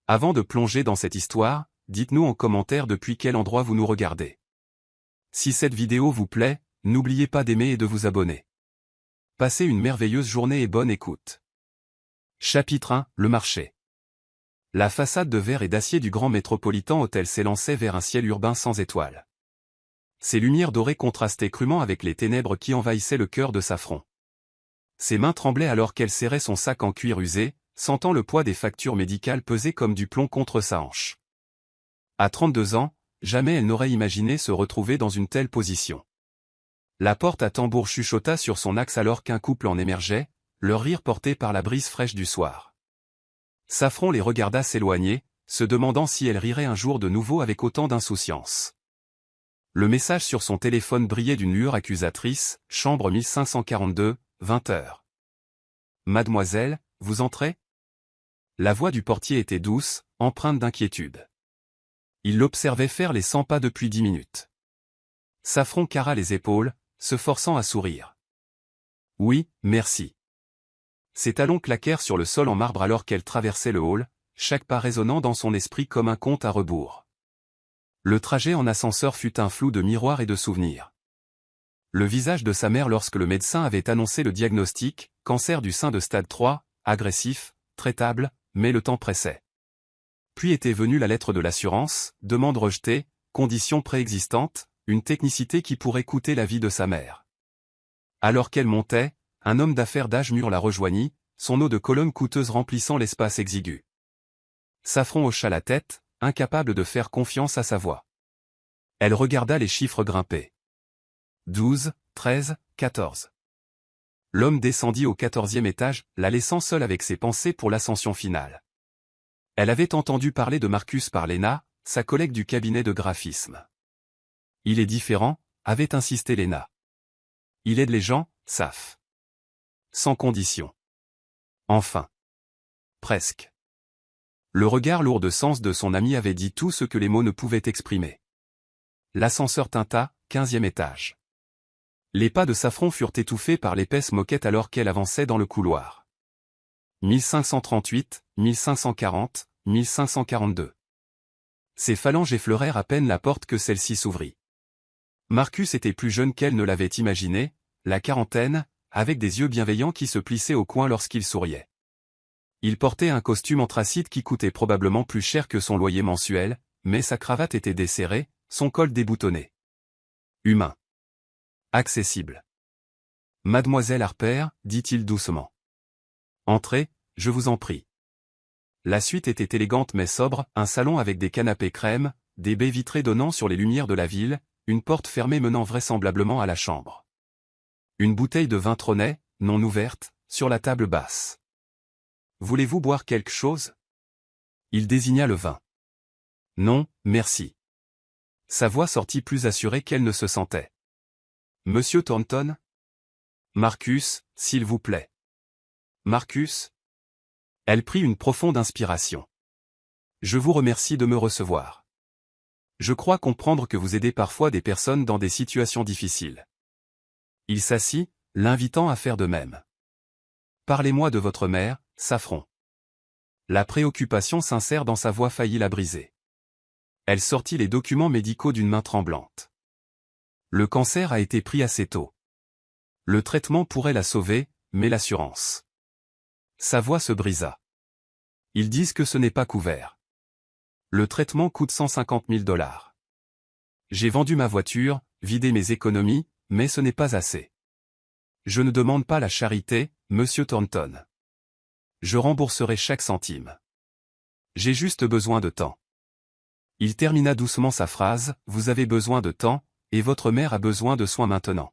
Avant de plonger dans cette histoire, dites-nous en commentaire depuis quel endroit vous nous regardez. Si cette vidéo vous plaît, n'oubliez pas d'aimer et de vous abonner. Passez une merveilleuse journée et bonne écoute. Chapitre 1, le marché. La façade de verre et d'acier du grand Metropolitan Hotel s'élançait vers un ciel urbain sans étoiles. Ses lumières dorées contrastaient crûment avec les ténèbres qui envahissaient le cœur de Safran. Ses mains tremblaient alors qu'elle serrait son sac en cuir usé, sentant le poids des factures médicales peser comme du plomb contre sa hanche. À 32 ans, jamais elle n'aurait imaginé se retrouver dans une telle position. La porte à tambour chuchota sur son axe alors qu'un couple en émergeait, leur rire porté par la brise fraîche du soir. Safran les regarda s'éloigner, se demandant si elle rirait un jour de nouveau avec autant d'insouciance. Le message sur son téléphone brillait d'une lueur accusatrice, chambre 1542, 20h. Mademoiselle, vous entrez ? La voix du portier était douce, empreinte d'inquiétude. Il l'observait faire les 100 pas depuis 10 minutes. Safran carra les épaules, se forçant à sourire. Oui, merci. Ses talons claquèrent sur le sol en marbre alors qu'elle traversait le hall, chaque pas résonnant dans son esprit comme un conte à rebours. Le trajet en ascenseur fut un flou de miroirs et de souvenirs. Le visage de sa mère lorsque le médecin avait annoncé le diagnostic, cancer du sein de stade 3, agressif, traitable, mais le temps pressait. Puis était venue la lettre de l'assurance, demande rejetée, conditions préexistantes, une technicité qui pourrait coûter la vie de sa mère. Alors qu'elle montait, un homme d'affaires d'âge mûr la rejoignit, son eau de colonne coûteuse remplissant l'espace exigu. Safran hocha la tête, incapable de faire confiance à sa voix. Elle regarda les chiffres grimper. 12, 13, 14. L'homme descendit au 14e étage, la laissant seule avec ses pensées pour l'ascension finale. Elle avait entendu parler de Marcus par Léna, sa collègue du cabinet de graphisme. Il est différent, avait insisté Léna. Il aide les gens, Saf. Sans condition. Enfin. Presque. Le regard lourd de sens de son ami avait dit tout ce que les mots ne pouvaient exprimer. L'ascenseur tinta, 15e étage. Les pas de Safran furent étouffés par l'épaisse moquette alors qu'elle avançait dans le couloir. 1538, 1540, 1542. Ses phalanges effleurèrent à peine la porte que celle-ci s'ouvrit. Marcus était plus jeune qu'elle ne l'avait imaginé, la quarantaine, avec des yeux bienveillants qui se plissaient au coin lorsqu'il souriait. Il portait un costume anthracite qui coûtait probablement plus cher que son loyer mensuel, mais sa cravate était desserrée, son col déboutonné. Humain. Accessible. Mademoiselle Harper, dit-il doucement. Entrez, je vous en prie. La suite était élégante mais sobre, un salon avec des canapés crème, des baies vitrées donnant sur les lumières de la ville, une porte fermée menant vraisemblablement à la chambre. Une bouteille de vin trônait, non ouverte, sur la table basse. Voulez-vous boire quelque chose ? Il désigna le vin. Non, merci. Sa voix sortit plus assurée qu'elle ne se sentait. Monsieur Thornton ? Marcus, s'il vous plaît. Marcus ? Elle prit une profonde inspiration. Je vous remercie de me recevoir. Je crois comprendre que vous aidez parfois des personnes dans des situations difficiles. Il s'assit, l'invitant à faire de même. Parlez-moi de votre mère, Safran. La préoccupation sincère dans sa voix faillit la briser. Elle sortit les documents médicaux d'une main tremblante. Le cancer a été pris assez tôt. Le traitement pourrait la sauver, mais l'assurance. Sa voix se brisa. Ils disent que ce n'est pas couvert. Le traitement coûte 150 000 $. J'ai vendu ma voiture, vidé mes économies, mais ce n'est pas assez. Je ne demande pas la charité, monsieur Thornton. Je rembourserai chaque centime. J'ai juste besoin de temps. Il termina doucement sa phrase, vous avez besoin de temps, et votre mère a besoin de soins maintenant.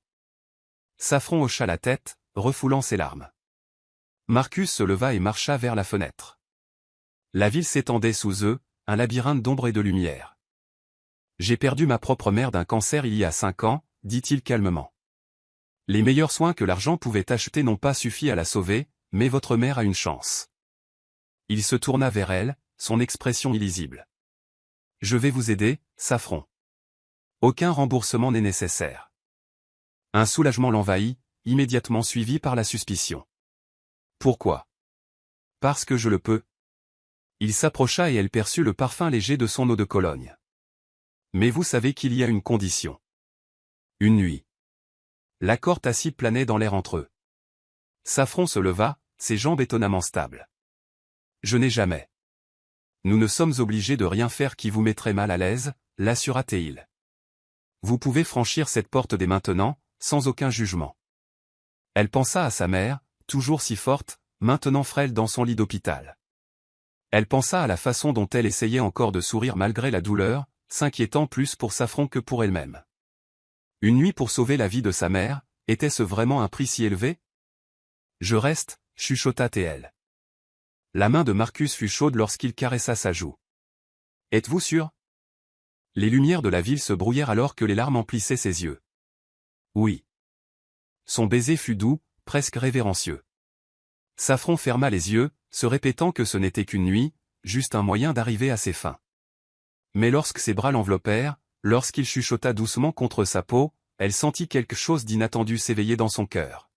Safran hocha la tête, refoulant ses larmes. Marcus se leva et marcha vers la fenêtre. La ville s'étendait sous eux, un labyrinthe d'ombre et de lumière. J'ai perdu ma propre mère d'un cancer il y a 5 ans, dit-il calmement. Les meilleurs soins que l'argent pouvait acheter n'ont pas suffi à la sauver, mais votre mère a une chance. Il se tourna vers elle, son expression illisible. Je vais vous aider, Safran. Aucun remboursement n'est nécessaire. Un soulagement l'envahit, immédiatement suivi par la suspicion. Pourquoi ? Parce que je le peux. Il s'approcha et elle perçut le parfum léger de son eau de Cologne. Mais vous savez qu'il y a une condition. Une nuit. L'accord tacite planait dans l'air entre eux. Safran se leva, ses jambes étonnamment stables. Je n'ai jamais. Nous ne sommes obligés de rien faire qui vous mettrait mal à l'aise, l'assura Théil. Vous pouvez franchir cette porte dès maintenant, sans aucun jugement. Elle pensa à sa mère, toujours si forte, maintenant frêle dans son lit d'hôpital. Elle pensa à la façon dont elle essayait encore de sourire malgré la douleur, s'inquiétant plus pour Safran que pour elle-même. Une nuit pour sauver la vie de sa mère, était-ce vraiment un prix si élevé? Je reste, chuchota Théil. La main de Marcus fut chaude lorsqu'il caressa sa joue. Êtes-vous sûr? Les lumières de la ville se brouillèrent alors que les larmes emplissaient ses yeux. Oui. Son baiser fut doux, presque révérencieux. Safran ferma les yeux, se répétant que ce n'était qu'une nuit, juste un moyen d'arriver à ses fins. Mais lorsque ses bras l'enveloppèrent, lorsqu'il chuchota doucement contre sa peau, elle sentit quelque chose d'inattendu s'éveiller dans son cœur.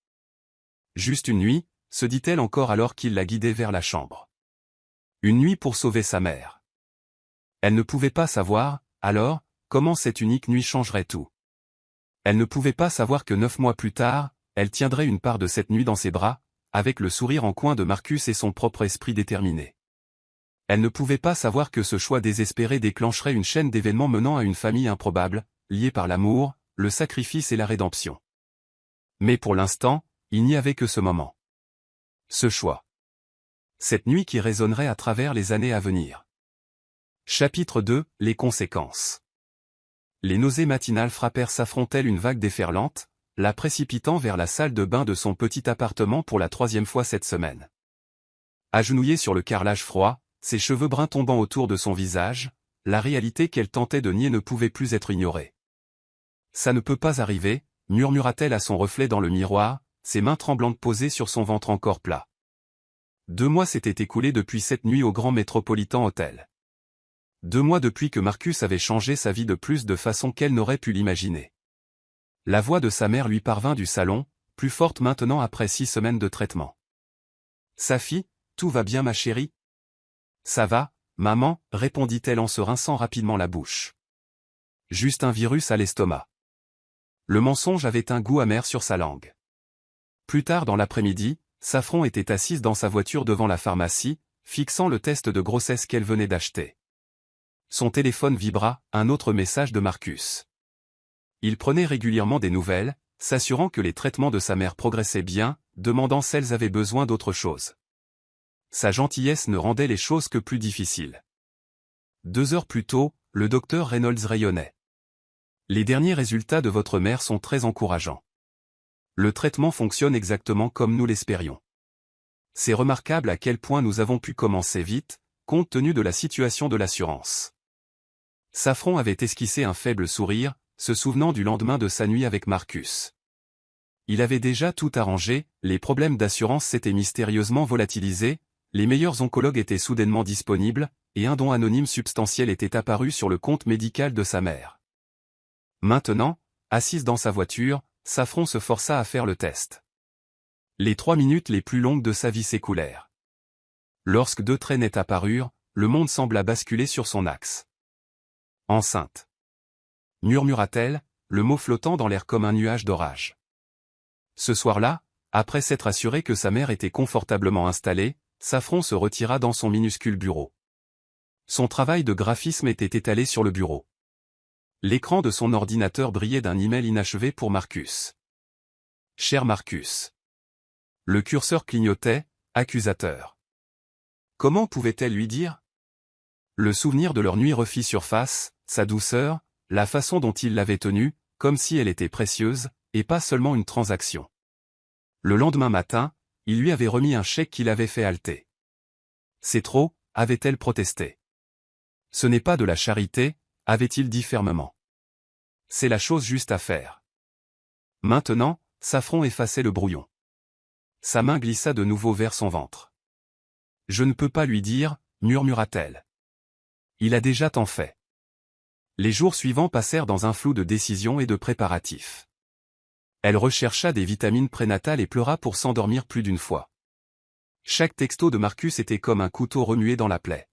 Juste une nuit, se dit-elle encore alors qu'il la guidait vers la chambre. Une nuit pour sauver sa mère. Elle ne pouvait pas savoir, alors, comment cette unique nuit changerait tout. Elle ne pouvait pas savoir que 9 mois plus tard, elle tiendrait une part de cette nuit dans ses bras, avec le sourire en coin de Marcus et son propre esprit déterminé. Elle ne pouvait pas savoir que ce choix désespéré déclencherait une chaîne d'événements menant à une famille improbable, liée par l'amour, le sacrifice et la rédemption. Mais pour l'instant, il n'y avait que ce moment. Ce choix. Cette nuit qui résonnerait à travers les années à venir. Chapitre 2, les conséquences. Les nausées matinales frappèrent Safran telle une vague déferlante, la précipitant vers la salle de bain de son petit appartement pour la 3e fois cette semaine. Agenouillée sur le carrelage froid, ses cheveux bruns tombant autour de son visage, la réalité qu'elle tentait de nier ne pouvait plus être ignorée. Ça ne peut pas arriver, murmura-t-elle à son reflet dans le miroir, ses mains tremblantes posées sur son ventre encore plat. 2 mois s'étaient écoulés depuis cette nuit au Grand Metropolitan Hotel. 2 mois depuis que Marcus avait changé sa vie de plus de façon qu'elle n'aurait pu l'imaginer. La voix de sa mère lui parvint du salon, plus forte maintenant après 6 semaines de traitement. « Safi, tout va bien ma chérie ?»« Ça va, maman » répondit-elle en se rinçant rapidement la bouche. Juste un virus à l'estomac. Le mensonge avait un goût amer sur sa langue. Plus tard dans l'après-midi, Safran était assise dans sa voiture devant la pharmacie, fixant le test de grossesse qu'elle venait d'acheter. Son téléphone vibra, un autre message de Marcus. Il prenait régulièrement des nouvelles, s'assurant que les traitements de sa mère progressaient bien, demandant si elles avaient besoin d'autre chose. Sa gentillesse ne rendait les choses que plus difficiles. 2 heures plus tôt, le docteur Reynolds rayonnait. Les derniers résultats de votre mère sont très encourageants. Le traitement fonctionne exactement comme nous l'espérions. C'est remarquable à quel point nous avons pu commencer vite, compte tenu de la situation de l'assurance. Safran avait esquissé un faible sourire, se souvenant du lendemain de sa nuit avec Marcus. Il avait déjà tout arrangé, les problèmes d'assurance s'étaient mystérieusement volatilisés, les meilleurs oncologues étaient soudainement disponibles, et un don anonyme substantiel était apparu sur le compte médical de sa mère. Maintenant, assise dans sa voiture, Safran se força à faire le test. Les 3 minutes les plus longues de sa vie s'écoulèrent. Lorsque 2 traits nets apparurent, le monde sembla basculer sur son axe. Enceinte. Murmura-t-elle, le mot flottant dans l'air comme un nuage d'orage. Ce soir-là, après s'être assuré que sa mère était confortablement installée, Safran se retira dans son minuscule bureau. Son travail de graphisme était étalé sur le bureau. L'écran de son ordinateur brillait d'un email inachevé pour Marcus. Cher Marcus. Le curseur clignotait, accusateur. Comment pouvait-elle lui dire? Le souvenir de leur nuit refit surface, sa douceur, la façon dont il l'avait tenue, comme si elle était précieuse, et pas seulement une transaction. Le lendemain matin, il lui avait remis un chèque qui l'avait fait halter. C'est trop, avait-elle protesté. Ce n'est pas de la charité, avait-il dit fermement. C'est la chose juste à faire. Maintenant, Safran effaçait le brouillon. Sa main glissa de nouveau vers son ventre. Je ne peux pas lui dire, murmura-t-elle. Il a déjà tant fait. Les jours suivants passèrent dans un flou de décisions et de préparatifs. Elle rechercha des vitamines prénatales et pleura pour s'endormir plus d'une fois. Chaque texto de Marcus était comme un couteau remué dans la plaie.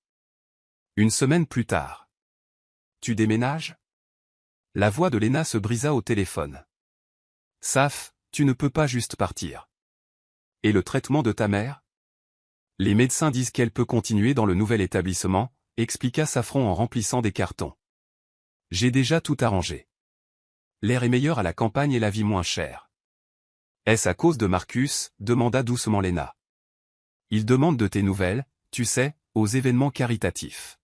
Une semaine plus tard. Tu déménages? La voix de Léna se brisa au téléphone. Saf, tu ne peux pas juste partir. Et le traitement de ta mère? Les médecins disent qu'elle peut continuer dans le nouvel établissement, expliqua Safran en remplissant des cartons. J'ai déjà tout arrangé. L'air est meilleur à la campagne et la vie moins chère. Est-ce à cause de Marcus? Demanda doucement Léna. Il demande de tes nouvelles, tu sais, aux événements caritatifs.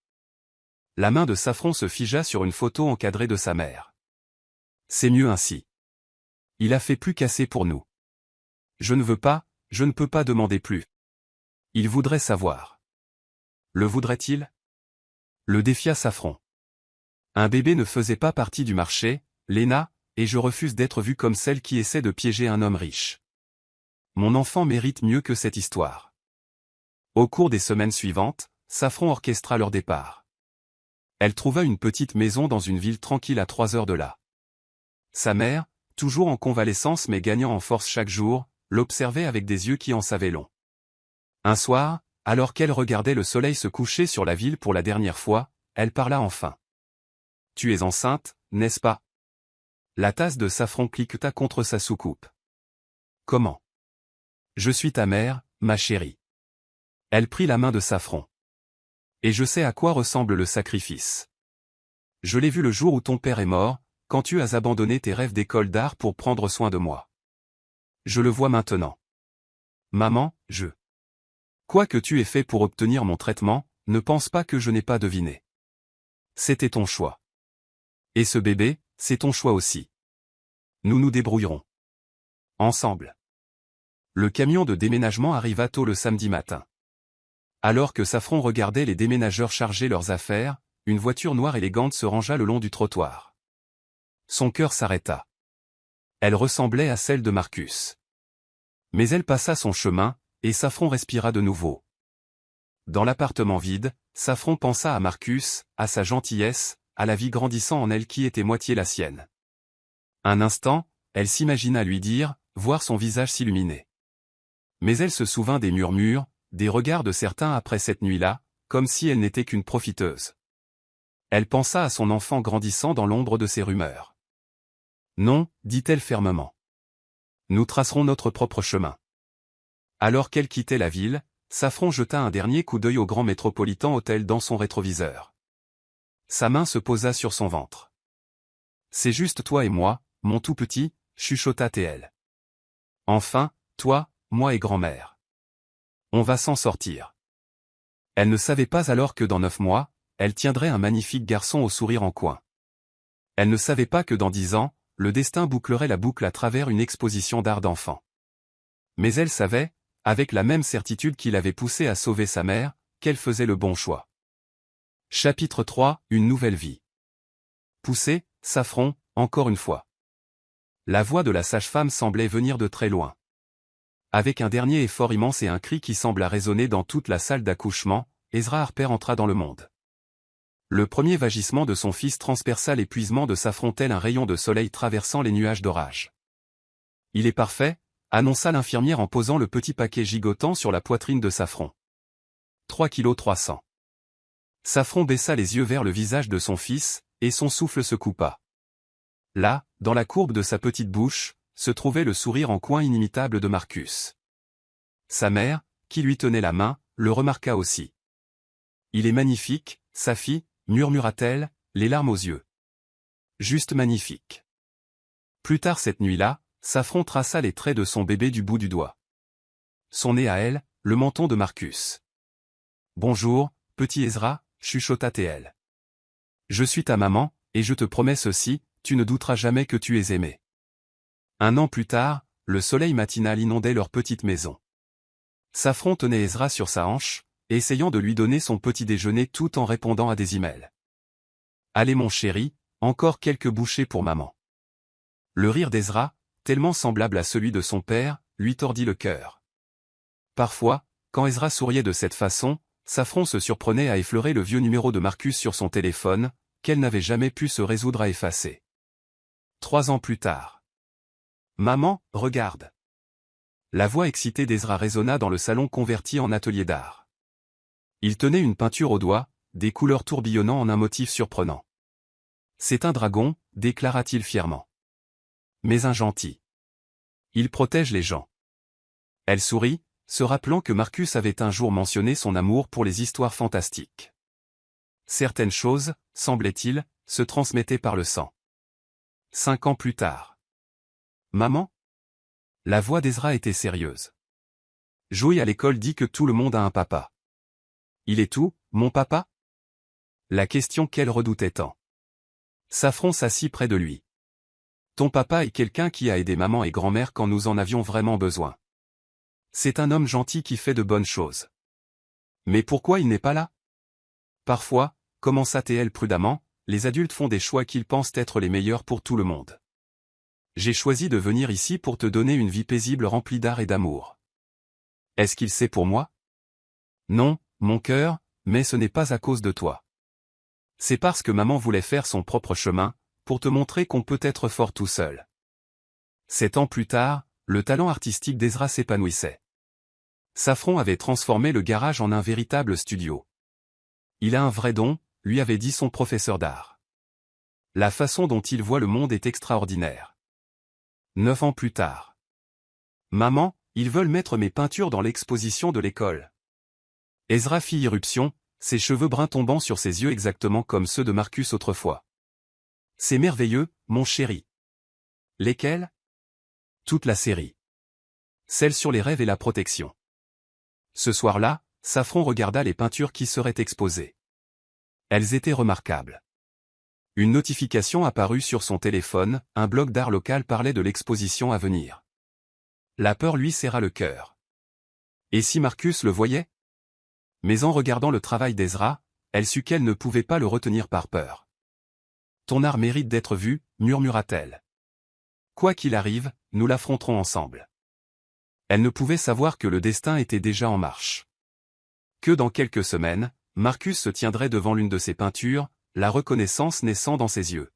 La main de Safran se figea sur une photo encadrée de sa mère. C'est mieux ainsi. Il a fait plus qu'assez pour nous. Je ne peux pas demander plus. Il voudrait savoir. Le voudrait-il? Le défia Safran. Un bébé ne faisait pas partie du marché, Léna, et je refuse d'être vue comme celle qui essaie de piéger un homme riche. Mon enfant mérite mieux que cette histoire. Au cours des semaines suivantes, Safran orchestra leur départ. Elle trouva une petite maison dans une ville tranquille à 3 heures de là. Sa mère, toujours en convalescence mais gagnant en force chaque jour, l'observait avec des yeux qui en savaient long. Un soir, alors qu'elle regardait le soleil se coucher sur la ville pour la dernière fois, elle parla enfin. « Tu es enceinte, n'est-ce pas ?» La tasse de Safran cliqueta contre sa soucoupe. « Comment ? Je suis ta mère, ma chérie. » Elle prit la main de Safran. « Et je sais à quoi ressemble le sacrifice. Je l'ai vu le jour où ton père est mort, quand tu as abandonné tes rêves d'école d'art pour prendre soin de moi. Je le vois maintenant. Maman, Quoi que tu aies fait pour obtenir mon traitement, ne pense pas que je n'ai pas deviné. C'était ton choix. Et ce bébé, c'est ton choix aussi. Nous nous débrouillerons. Ensemble. » Le camion de déménagement arriva tôt le samedi matin. Alors que Safran regardait les déménageurs charger leurs affaires, une voiture noire élégante se rangea le long du trottoir. Son cœur s'arrêta. Elle ressemblait à celle de Marcus. Mais elle passa son chemin, et Safran respira de nouveau. Dans l'appartement vide, Safran pensa à Marcus, à sa gentillesse, à la vie grandissant en elle qui était moitié la sienne. Un instant, elle s'imagina lui dire, voir son visage s'illuminer. Mais elle se souvint des murmures, des regards de certains après cette nuit-là, comme si elle n'était qu'une profiteuse. Elle pensa à son enfant grandissant dans l'ombre de ces rumeurs. Non, dit-elle fermement. Nous tracerons notre propre chemin. Alors qu'elle quittait la ville, Safran jeta un dernier coup d'œil au grand Metropolitan Hotel dans son rétroviseur. Sa main se posa sur son ventre. C'est juste toi et moi, mon tout petit, chuchota TL. Enfin, toi, moi et grand-mère. On va s'en sortir. Elle ne savait pas alors que dans 9 mois, elle tiendrait un magnifique garçon au sourire en coin. Elle ne savait pas que dans 10 ans, le destin bouclerait la boucle à travers une exposition d'art d'enfant. Mais elle savait, avec la même certitude qui l'avait poussée à sauver sa mère, qu'elle faisait le bon choix. Chapitre 3, une nouvelle vie. Poussé, Safran, encore une fois. La voix de la sage-femme semblait venir de très loin. Avec un dernier effort immense et un cri qui sembla résonner dans toute la salle d'accouchement, Ezra Harper entra dans le monde. Le premier vagissement de son fils transperça l'épuisement de Safran tel un rayon de soleil traversant les nuages d'orage. Il est parfait, annonça l'infirmière en posant le petit paquet gigotant sur la poitrine de Safran. 3,3 kg. Safran baissa les yeux vers le visage de son fils, et son souffle se coupa. Là, dans la courbe de sa petite bouche, se trouvait le sourire en coin inimitable de Marcus. Sa mère, qui lui tenait la main, le remarqua aussi. « Il est magnifique, sa fille, murmura-t-elle, les larmes aux yeux. Juste magnifique. » Plus tard cette nuit-là, Safran traça les traits de son bébé du bout du doigt. Son nez à elle, le menton de Marcus. « Bonjour, petit Ezra, chuchota TL. Je suis ta maman, et je te promets ceci, tu ne douteras jamais que tu es aimé. » Un an plus tard, le soleil matinal inondait leur petite maison. Safran tenait Ezra sur sa hanche, essayant de lui donner son petit déjeuner tout en répondant à des emails. « Allez mon chéri, encore quelques bouchées pour maman. » Le rire d'Ezra, tellement semblable à celui de son père, lui tordit le cœur. Parfois, quand Ezra souriait de cette façon, Safran se surprenait à effleurer le vieux numéro de Marcus sur son téléphone, qu'elle n'avait jamais pu se résoudre à effacer. 3 ans plus tard. « Maman, regarde !» La voix excitée d'Ezra résonna dans le salon converti en atelier d'art. Il tenait une peinture au doigt, des couleurs tourbillonnant en un motif surprenant. C'est un dragon, déclara-t-il fièrement. Mais un gentil. Il protège les gens. Elle sourit, se rappelant que Marcus avait un jour mentionné son amour pour les histoires fantastiques. Certaines choses, semblait-il, se transmettaient par le sang. 5 ans plus tard. Maman? La voix d'Ezra était sérieuse. Joey à l'école dit que tout le monde a un papa. Il est tout, mon papa? La question qu'elle redoutait tant. Saffron s'assit près de lui. Ton papa est quelqu'un qui a aidé maman et grand-mère quand nous en avions vraiment besoin. C'est un homme gentil qui fait de bonnes choses. Mais pourquoi il n'est pas là? Parfois, commença-t-elle prudemment, les adultes font des choix qu'ils pensent être les meilleurs pour tout le monde. J'ai choisi de venir ici pour te donner une vie paisible remplie d'art et d'amour. Est-ce qu'il sait pour moi? Non, mon cœur, mais ce n'est pas à cause de toi. C'est parce que maman voulait faire son propre chemin, pour te montrer qu'on peut être fort tout seul. 7 ans plus tard, le talent artistique d'Ezra s'épanouissait. Saffron avait transformé le garage en un véritable studio. Il a un vrai don, lui avait dit son professeur d'art. La façon dont il voit le monde est extraordinaire. 9 ans plus tard. Maman, ils veulent mettre mes peintures dans l'exposition de l'école. Ezra fit irruption, ses cheveux bruns tombant sur ses yeux exactement comme ceux de Marcus autrefois. C'est merveilleux, mon chéri. Lesquels? Toute la série. Celle sur les rêves et la protection. Ce soir-là, Saffron regarda les peintures qui seraient exposées. Elles étaient remarquables. Une notification apparut sur son téléphone, un blog d'art local parlait de l'exposition à venir. La peur lui serra le cœur. Et si Marcus le voyait? Mais en regardant le travail d'Ezra, elle sut qu'elle ne pouvait pas le retenir par peur. Ton art mérite d'être vu, murmura-t-elle. Quoi qu'il arrive, nous l'affronterons ensemble. Elle ne pouvait savoir que le destin était déjà en marche. Que dans quelques semaines, Marcus se tiendrait devant l'une de ses peintures, la reconnaissance naissant dans ses yeux.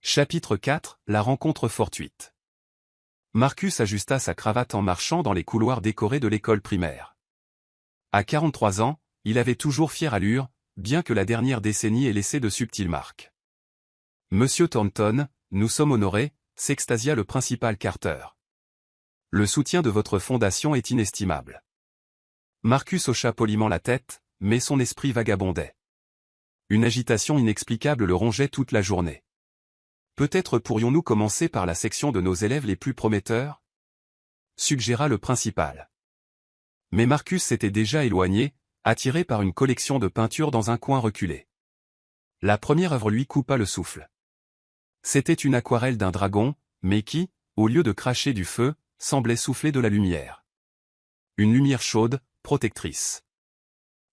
Chapitre 4, la rencontre fortuite. Marcus ajusta sa cravate en marchant dans les couloirs décorés de l'école primaire. À 43 ans, il avait toujours fière allure, bien que la dernière décennie ait laissé de subtiles marques. Monsieur Thornton, nous sommes honorés, s'extasia le principal Carter. Le soutien de votre fondation est inestimable. Marcus hocha poliment la tête, mais son esprit vagabondait. Une agitation inexplicable le rongeait toute la journée. Peut-être pourrions-nous commencer par la section de nos élèves les plus prometteurs? Suggéra le principal. Mais Marcus s'était déjà éloigné, attiré par une collection de peintures dans un coin reculé. La première œuvre lui coupa le souffle. C'était une aquarelle d'un dragon, mais qui, au lieu de cracher du feu, semblait souffler de la lumière. Une lumière chaude, protectrice.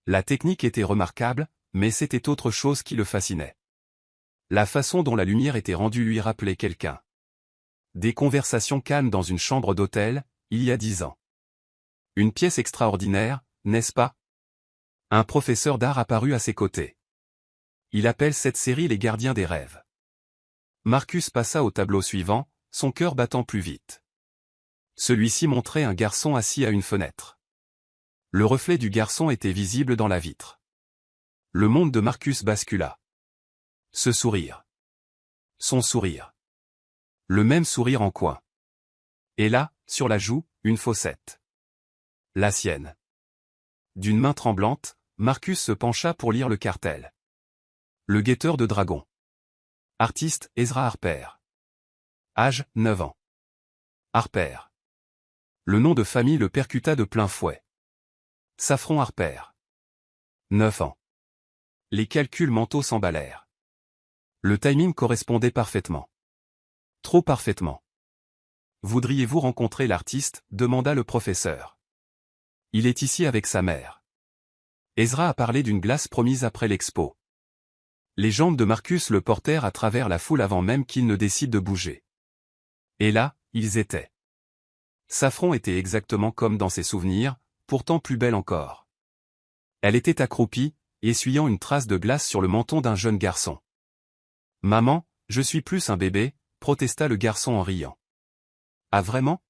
La technique était remarquable, mais c'était autre chose qui le fascinait. La façon dont la lumière était rendue lui rappelait quelqu'un. Des conversations calmes dans une chambre d'hôtel, il y a 10 ans. Une pièce extraordinaire, n'est-ce pas? Un professeur d'art apparut à ses côtés. Il appelle cette série les gardiens des rêves. Marcus passa au tableau suivant, son cœur battant plus vite. Celui-ci montrait un garçon assis à une fenêtre. Le reflet du garçon était visible dans la vitre. Le monde de Marcus bascula. Ce sourire. Son sourire. Le même sourire en coin. Et là, sur la joue, une fossette. La sienne. D'une main tremblante, Marcus se pencha pour lire le cartel. Le guetteur de dragons. Artiste, Ezra Harper. Âge, 9 ans. Harper. Le nom de famille le percuta de plein fouet. Saffron Harper. 9 ans. Les calculs mentaux s'emballèrent. Le timing correspondait parfaitement. Trop parfaitement. Voudriez-vous rencontrer l'artiste? Demanda le professeur. Il est ici avec sa mère. Ezra a parlé d'une glace promise après l'expo. Les jambes de Marcus le portèrent à travers la foule avant même qu'il ne décide de bouger. Et là, ils étaient. Saffron était exactement comme dans ses souvenirs, pourtant plus belle encore. Elle était accroupie, essuyant une trace de glace sur le menton d'un jeune garçon. « Maman, je suis plus un bébé », protesta le garçon en riant. « Ah vraiment ?»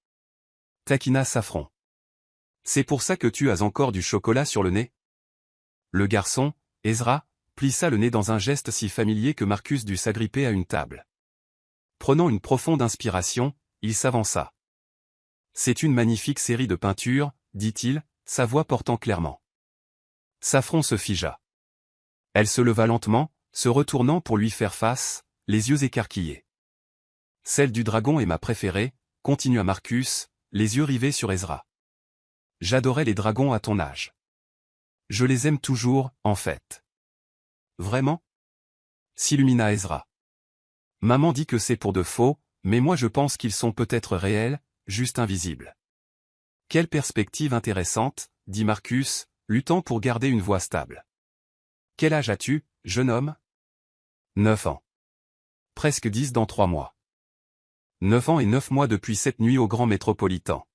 taquina Saffron. « C'est pour ça que tu as encore du chocolat sur le nez ?» Le garçon, Ezra plissa le nez dans un geste si familier que Marcus dut s'agripper à une table. Prenant une profonde inspiration, il s'avança. « C'est une magnifique série de peintures, dit-il, sa voix portant clairement. Saffron se figea. Elle se leva lentement, se retournant pour lui faire face, les yeux écarquillés. Celle du dragon est ma préférée, continua Marcus, les yeux rivés sur Ezra. J'adorais les dragons à ton âge. Je les aime toujours, en fait. Vraiment? S'illumina Ezra. Maman dit que c'est pour de faux, mais moi je pense qu'ils sont peut-être réels, juste invisibles. Quelle perspective intéressante, dit Marcus, luttant pour garder une voix stable. Quel âge as-tu, jeune homme? 9 ans. Presque 10 dans 3 mois. 9 ans et 9 mois depuis cette nuit au Grand Métropolitan.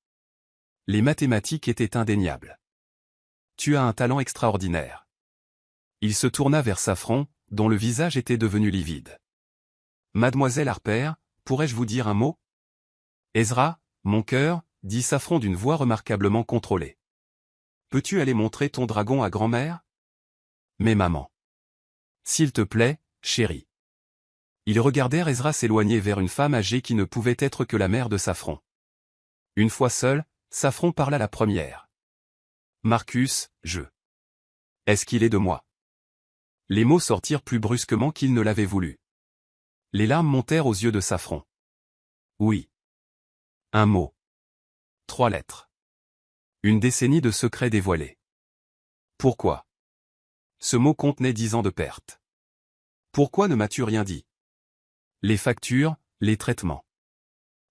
Les mathématiques étaient indéniables. Tu as un talent extraordinaire. Il se tourna vers Saffron, dont le visage était devenu livide. Mademoiselle Harper, pourrais-je vous dire un mot? Ezra, mon cœur, dit Saffron d'une voix remarquablement contrôlée. Peux-tu aller montrer ton dragon à grand-mère? Mais maman. S'il te plaît, chérie. Ils regardèrent Ezra s'éloigner vers une femme âgée qui ne pouvait être que la mère de Saffron. Une fois seul, Saffron parla la première. Marcus, je. Est-ce qu'il est de moi? Les mots sortirent plus brusquement qu'il ne l'avait voulu. Les larmes montèrent aux yeux de Saffron. Oui. Un mot. 3 lettres. Une décennie de secrets dévoilés. Pourquoi? Ce mot contenait 10 ans de perte. Pourquoi ne m'as-tu rien dit? Les factures, les traitements.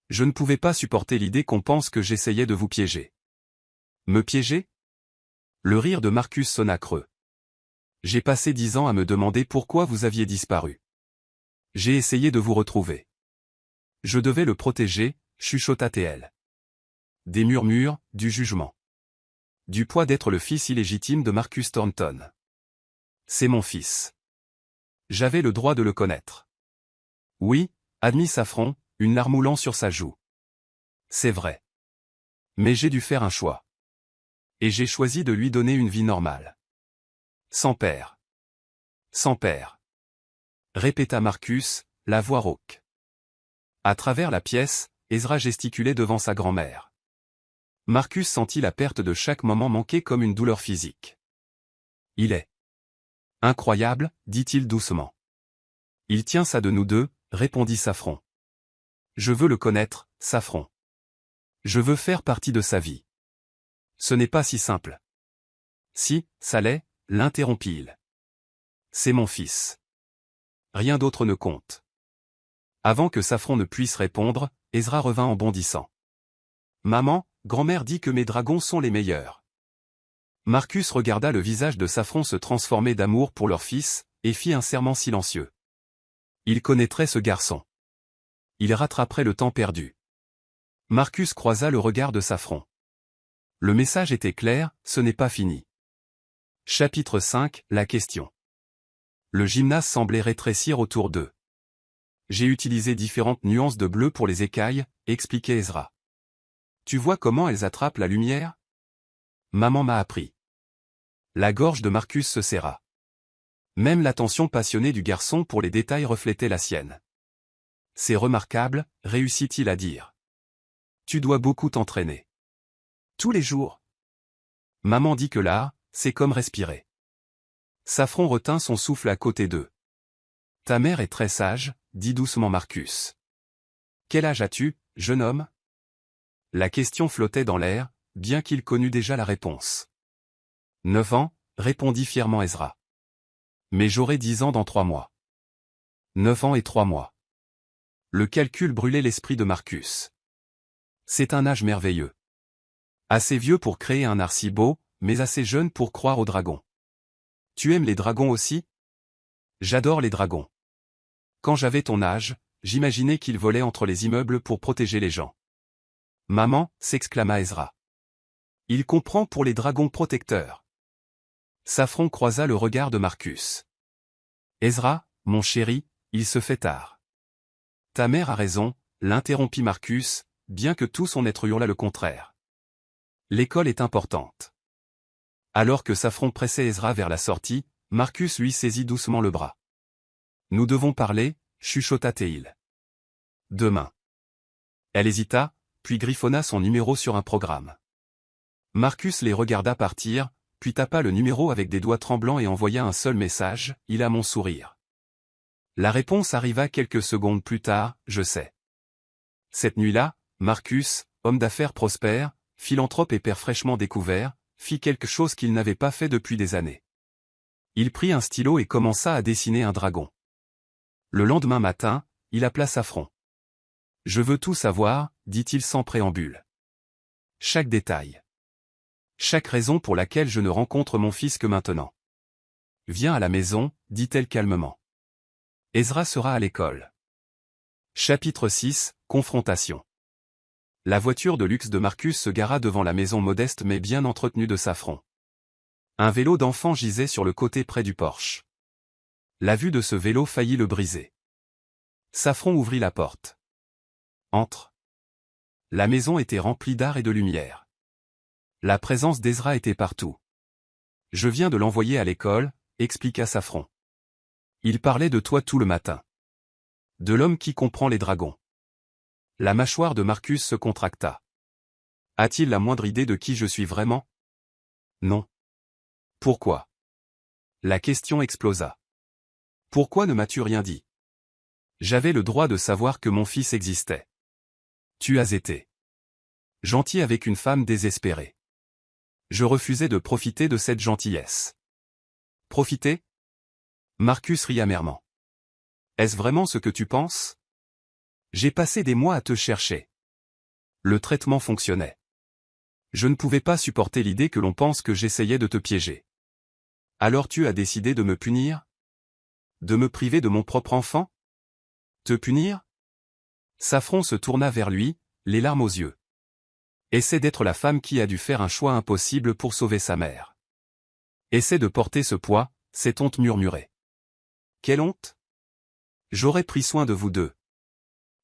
Je ne pouvais pas supporter l'idée qu'on pense que j'essayais de vous piéger. Me piéger? Le rire de Marcus sonna creux. J'ai passé 10 ans à me demander pourquoi vous aviez disparu. J'ai essayé de vous retrouver. Je devais le protéger, chuchota-t-elle. Des murmures, du jugement. Du poids d'être le fils illégitime de Marcus Thornton. C'est mon fils. J'avais le droit de le connaître. Oui, admit Saffron, une larme moulant sur sa joue. C'est vrai. Mais j'ai dû faire un choix. Et j'ai choisi de lui donner une vie normale. Sans père. Sans père. Répéta Marcus, la voix rauque. À travers la pièce, Ezra gesticulait devant sa grand-mère. Marcus sentit la perte de chaque moment manqué comme une douleur physique. Il est incroyable, dit-il doucement. Il tient ça de nous deux, répondit Saffron. Je veux le connaître, Saffron. Je veux faire partie de sa vie. Ce n'est pas si simple. Si, ça l'est, l'interrompit-il. C'est mon fils. Rien d'autre ne compte. Avant que Saffron ne puisse répondre, Ezra revint en bondissant. Maman, grand-mère dit que mes dragons sont les meilleurs. Marcus regarda le visage de Saffron se transformer d'amour pour leur fils, et fit un serment silencieux. Il connaîtrait ce garçon. Il rattraperait le temps perdu. Marcus croisa le regard de Saffron. Le message était clair, ce n'est pas fini. Chapitre 5, la question. Le gymnase semblait rétrécir autour d'eux. J'ai utilisé différentes nuances de bleu pour les écailles, expliquait Ezra. Tu vois comment elles attrapent la lumière? Maman m'a appris. La gorge de Marcus se serra. Même l'attention passionnée du garçon pour les détails reflétait la sienne. C'est remarquable, réussit-il à dire. Tu dois beaucoup t'entraîner. Tous les jours. Maman dit que l'art, c'est comme respirer. Saffron retint son souffle à côté d'eux. Ta mère est très sage, dit doucement Marcus. Quel âge as-tu, jeune homme? La question flottait dans l'air, bien qu'il connût déjà la réponse. 9 ans, répondit fièrement Ezra. Mais j'aurai 10 ans dans 3 mois. 9 ans et 3 mois. Le calcul brûlait l'esprit de Marcus. C'est un âge merveilleux. Assez vieux pour créer un art si beau, mais assez jeune pour croire aux dragons. Tu aimes les dragons aussi? J'adore les dragons. Quand j'avais ton âge, j'imaginais qu'ils volaient entre les immeubles pour protéger les gens. Maman, s'exclama Ezra. Il comprend pour les dragons protecteurs. Saffron croisa le regard de Marcus. Ezra, mon chéri, il se fait tard. Ta mère a raison, l'interrompit Marcus, bien que tout son être hurlât le contraire. L'école est importante. Alors que Saffron pressait Ezra vers la sortie, Marcus lui saisit doucement le bras. Nous devons parler, chuchota Théil. Demain. Elle hésita, puis griffonna son numéro sur un programme. Marcus les regarda partir, puis tapa le numéro avec des doigts tremblants et envoya un seul message, « Il a mon sourire ». La réponse arriva quelques secondes plus tard, « Je sais ». Cette nuit-là, Marcus, homme d'affaires prospère, philanthrope et père fraîchement découvert, fit quelque chose qu'il n'avait pas fait depuis des années. Il prit un stylo et commença à dessiner un dragon. Le lendemain matin, il appela Safran. « Je veux tout savoir », dit-il sans préambule. « Chaque détail. Chaque raison pour laquelle je ne rencontre mon fils que maintenant. »« Viens à la maison, » dit-elle calmement. Ezra sera à l'école. Chapitre 6, Confrontation. La voiture de luxe de Marcus se gara devant la maison modeste mais bien entretenue de Safran. Un vélo d'enfant gisait sur le côté près du porche. La vue de ce vélo faillit le briser. Safran ouvrit la porte. Entre. La maison était remplie d'art et de lumière. La présence d'Ezra était partout. « Je viens de l'envoyer à l'école », expliqua Safran. Il parlait de toi tout le matin. De l'homme qui comprend les dragons. La mâchoire de Marcus se contracta. A-t-il la moindre idée de qui je suis vraiment? Non. Pourquoi? La question explosa. Pourquoi ne m'as-tu rien dit? J'avais le droit de savoir que mon fils existait. Tu as été gentil avec une femme désespérée. Je refusais de profiter de cette gentillesse. Profiter? Marcus rit amèrement. Est-ce vraiment ce que tu penses? J'ai passé des mois à te chercher. Le traitement fonctionnait. Je ne pouvais pas supporter l'idée que l'on pense que j'essayais de te piéger. Alors tu as décidé de me punir? De me priver de mon propre enfant? Te punir? Safran se tourna vers lui, les larmes aux yeux. Essaie d'être la femme qui a dû faire un choix impossible pour sauver sa mère. Essaie de porter ce poids, cette honte murmurée. Quelle honte? J'aurais pris soin de vous deux.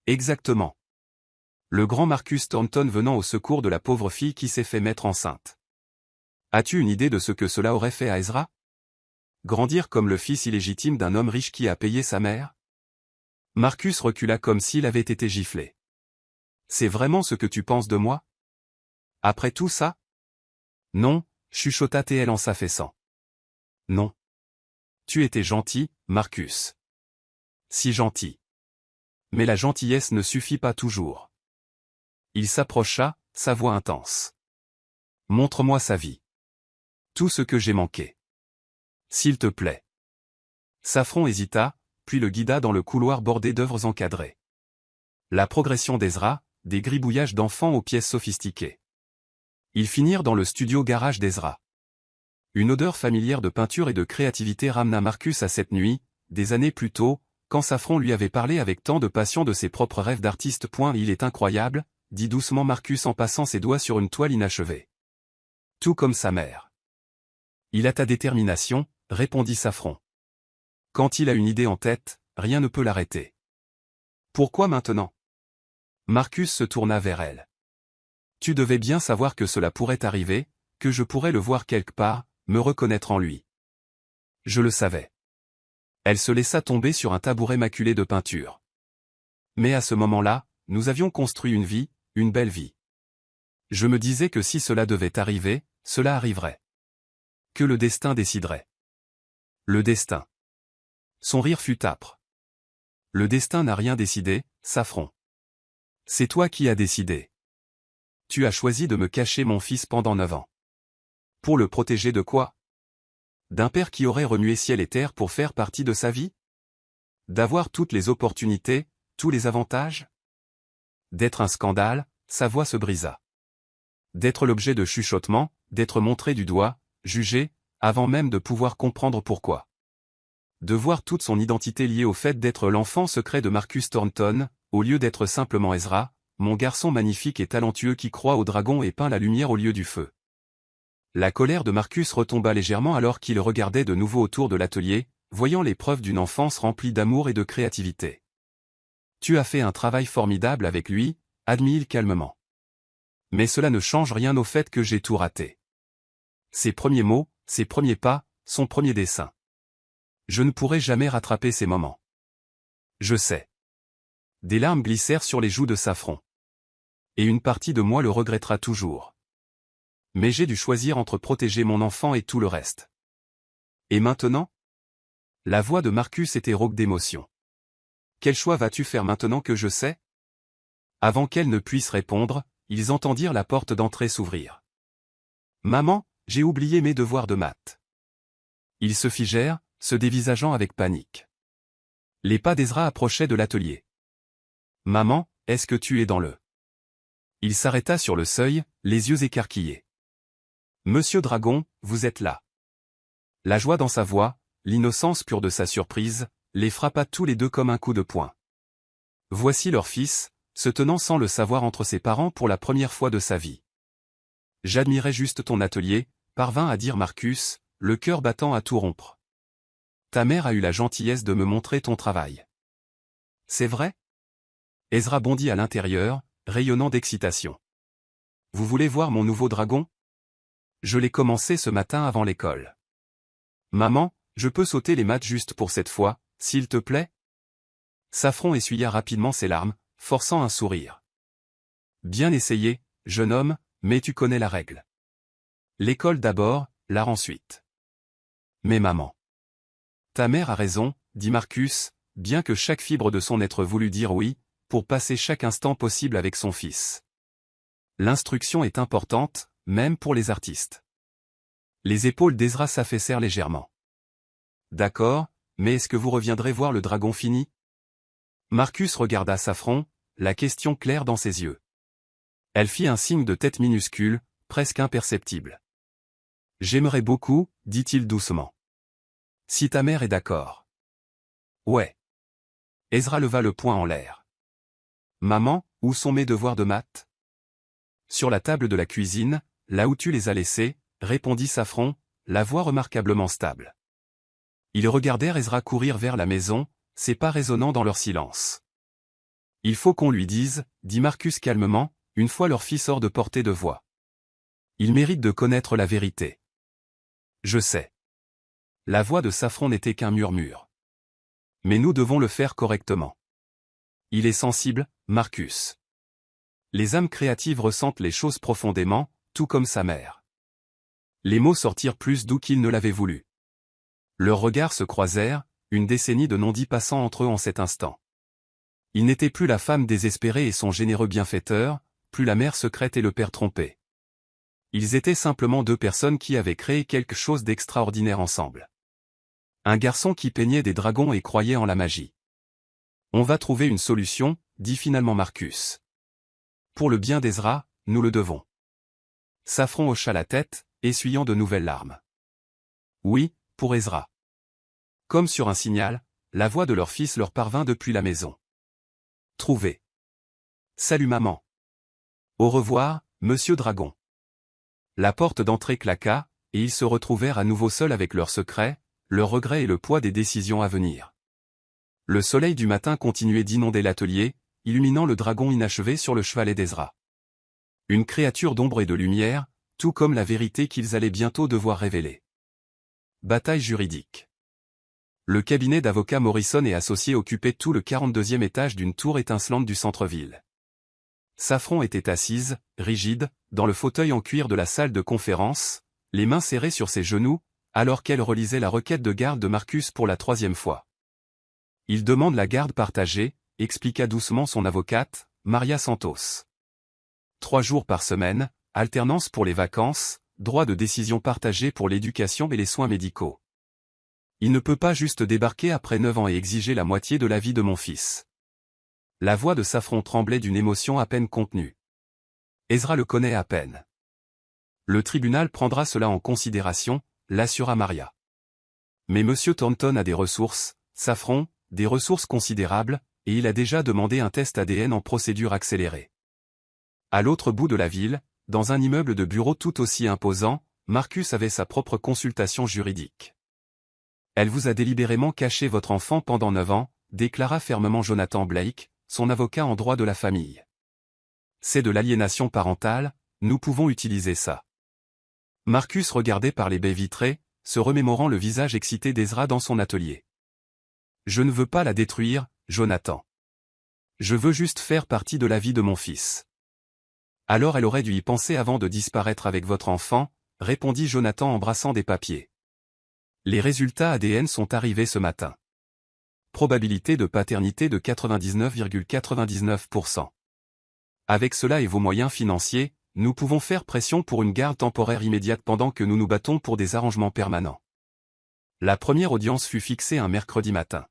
Exactement. Le grand Marcus Thornton venant au secours de la pauvre fille qui s'est fait mettre enceinte. As-tu une idée de ce que cela aurait fait à Ezra? Grandir comme le fils illégitime d'un homme riche qui a payé sa mère? Marcus recula comme s'il avait été giflé. C'est vraiment ce que tu penses de moi? Après tout ça? Non, chuchota T.L. en s'affaissant. Non. Tu étais gentil, Marcus. Si gentil. Mais la gentillesse ne suffit pas toujours. Il s'approcha, sa voix intense. Montre-moi sa vie. Tout ce que j'ai manqué. S'il te plaît. Safran hésita, puis le guida dans le couloir bordé d'œuvres encadrées. La progression d'Ezra, des gribouillages d'enfants aux pièces sophistiquées. Ils finirent dans le studio-garage d'Ezra. Une odeur familière de peinture et de créativité ramena Marcus à cette nuit, des années plus tôt, quand Safran lui avait parlé avec tant de passion de ses propres rêves d'artiste. Il est incroyable, dit doucement Marcus en passant ses doigts sur une toile inachevée. Tout comme sa mère. Il a ta détermination, répondit Safran. Quand il a une idée en tête, rien ne peut l'arrêter. Pourquoi maintenant? Marcus se tourna vers elle. Tu devais bien savoir que cela pourrait arriver, que je pourrais le voir quelque part, me reconnaître en lui. Je le savais. Elle se laissa tomber sur un tabouret maculé de peinture. Mais à ce moment-là, nous avions construit une vie, une belle vie. Je me disais que si cela devait arriver, cela arriverait. Que le destin déciderait. Le destin. Son rire fut âpre. Le destin n'a rien décidé, Safran. C'est toi qui as décidé. Tu as choisi de me cacher mon fils pendant 9 ans. Pour le protéger de quoi? D'un père qui aurait remué ciel et terre pour faire partie de sa vie? D'avoir toutes les opportunités, tous les avantages? D'être un scandale, sa voix se brisa. D'être l'objet de chuchotements, d'être montré du doigt, jugé, avant même de pouvoir comprendre pourquoi. De voir toute son identité liée au fait d'être l'enfant secret de Marcus Thornton, au lieu d'être simplement Ezra, mon garçon magnifique et talentueux qui croit au dragon et peint la lumière au lieu du feu. La colère de Marcus retomba légèrement alors qu'il regardait de nouveau autour de l'atelier, voyant les preuves d'une enfance remplie d'amour et de créativité. Tu as fait un travail formidable avec lui, admit-il calmement. Mais cela ne change rien au fait que j'ai tout raté. Ses premiers mots, ses premiers pas, son premier dessin. Je ne pourrai jamais rattraper ces moments. Je sais. Des larmes glissèrent sur les joues de Safran. Et une partie de moi le regrettera toujours. Mais j'ai dû choisir entre protéger mon enfant et tout le reste. Et maintenant? La voix de Marcus était rauque d'émotion. Quel choix vas-tu faire maintenant que je sais? Avant qu'elle ne puisse répondre, ils entendirent la porte d'entrée s'ouvrir. Maman, j'ai oublié mes devoirs de maths. Ils se figèrent, se dévisageant avec panique. Les pas d'Ezra approchaient de l'atelier. Maman, est-ce que tu es dans le... Il s'arrêta sur le seuil, les yeux écarquillés. Monsieur Dragon, vous êtes là. La joie dans sa voix, l'innocence pure de sa surprise, les frappa tous les deux comme un coup de poing. Voici leur fils, se tenant sans le savoir entre ses parents pour la première fois de sa vie. J'admirais juste ton atelier, parvint à dire Marcus, le cœur battant à tout rompre. Ta mère a eu la gentillesse de me montrer ton travail. C'est vrai? Ezra bondit à l'intérieur, rayonnant d'excitation. Vous voulez voir mon nouveau dragon? Je l'ai commencé ce matin avant l'école. Maman, je peux sauter les maths juste pour cette fois, s'il te plaît? Safran essuya rapidement ses larmes, forçant un sourire. Bien essayé, jeune homme, mais tu connais la règle. L'école d'abord, l'art ensuite. Mais maman. Ta mère a raison, dit Marcus, bien que chaque fibre de son être voulut dire oui, pour passer chaque instant possible avec son fils. L'instruction est importante, même pour les artistes. Les épaules d'Ezra s'affaissèrent légèrement. D'accord, mais est-ce que vous reviendrez voir le dragon fini? Marcus regarda Safran, la question claire dans ses yeux. Elle fit un signe de tête minuscule, presque imperceptible. J'aimerais beaucoup, dit-il doucement. Si ta mère est d'accord. Ouais. Ezra leva le poing en l'air. Maman, où sont mes devoirs de maths? Sur la table de la cuisine, là où tu les as laissés, répondit Safran, la voix remarquablement stable. Ils regardèrent Ezra courir vers la maison, ses pas résonnant dans leur silence. Il faut qu'on lui dise, dit Marcus calmement, une fois leur fils hors de portée de voix. Il mérite de connaître la vérité. Je sais. La voix de Safran n'était qu'un murmure. Mais nous devons le faire correctement. Il est sensible, Marcus. Les âmes créatives ressentent les choses profondément, tout comme sa mère. Les mots sortirent plus doux qu'ils ne l'avaient voulu. Leurs regards se croisèrent, une décennie de non-dits passant entre eux en cet instant. Il n'était plus la femme désespérée et son généreux bienfaiteur, plus la mère secrète et le père trompé. Ils étaient simplement deux personnes qui avaient créé quelque chose d'extraordinaire ensemble. Un garçon qui peignait des dragons et croyait en la magie. On va trouver une solution, dit finalement Marcus. Pour le bien d'Ezra, nous le devons. Safran hocha la tête, essuyant de nouvelles larmes. Oui, pour Ezra. Comme sur un signal, la voix de leur fils leur parvint depuis la maison. Trouvé. Salut maman. Au revoir, monsieur Dragon. La porte d'entrée claqua, et ils se retrouvèrent à nouveau seuls avec leurs secrets, leurs regrets et le poids des décisions à venir. Le soleil du matin continuait d'inonder l'atelier, illuminant le dragon inachevé sur le chevalet d'Ezra. Une créature d'ombre et de lumière, tout comme la vérité qu'ils allaient bientôt devoir révéler. Bataille juridique. Le cabinet d'avocats Morrison et associés occupait tout le 42e étage d'une tour étincelante du centre-ville. Safran était assise, rigide, dans le fauteuil en cuir de la salle de conférence, les mains serrées sur ses genoux, alors qu'elle relisait la requête de garde de Marcus pour la 3e fois. Il demande la garde partagée, expliqua doucement son avocate, Maria Santos. 3 jours par semaine, alternance pour les vacances, droit de décision partagé pour l'éducation et les soins médicaux. Il ne peut pas juste débarquer après 9 ans et exiger la moitié de la vie de mon fils. La voix de Safran tremblait d'une émotion à peine contenue. Ezra le connaît à peine. Le tribunal prendra cela en considération, l'assura Maria. Mais monsieur Thornton a des ressources, Safran, des ressources considérables, et il a déjà demandé un test ADN en procédure accélérée. À l'autre bout de la ville, dans un immeuble de bureaux tout aussi imposant, Marcus avait sa propre consultation juridique. Elle vous a délibérément caché votre enfant pendant 9 ans, déclara fermement Jonathan Blake, son avocat en droit de la famille. C'est de l'aliénation parentale, nous pouvons utiliser ça. Marcus regardait par les baies vitrées, se remémorant le visage excité d'Ezra dans son atelier. Je ne veux pas la détruire, Jonathan. Je veux juste faire partie de la vie de mon fils. Alors elle aurait dû y penser avant de disparaître avec votre enfant, répondit Jonathan en brassant des papiers. Les résultats ADN sont arrivés ce matin. Probabilité de paternité de 99,99%. Avec cela et vos moyens financiers, nous pouvons faire pression pour une garde temporaire immédiate pendant que nous nous battons pour des arrangements permanents. La première audience fut fixée un mercredi matin.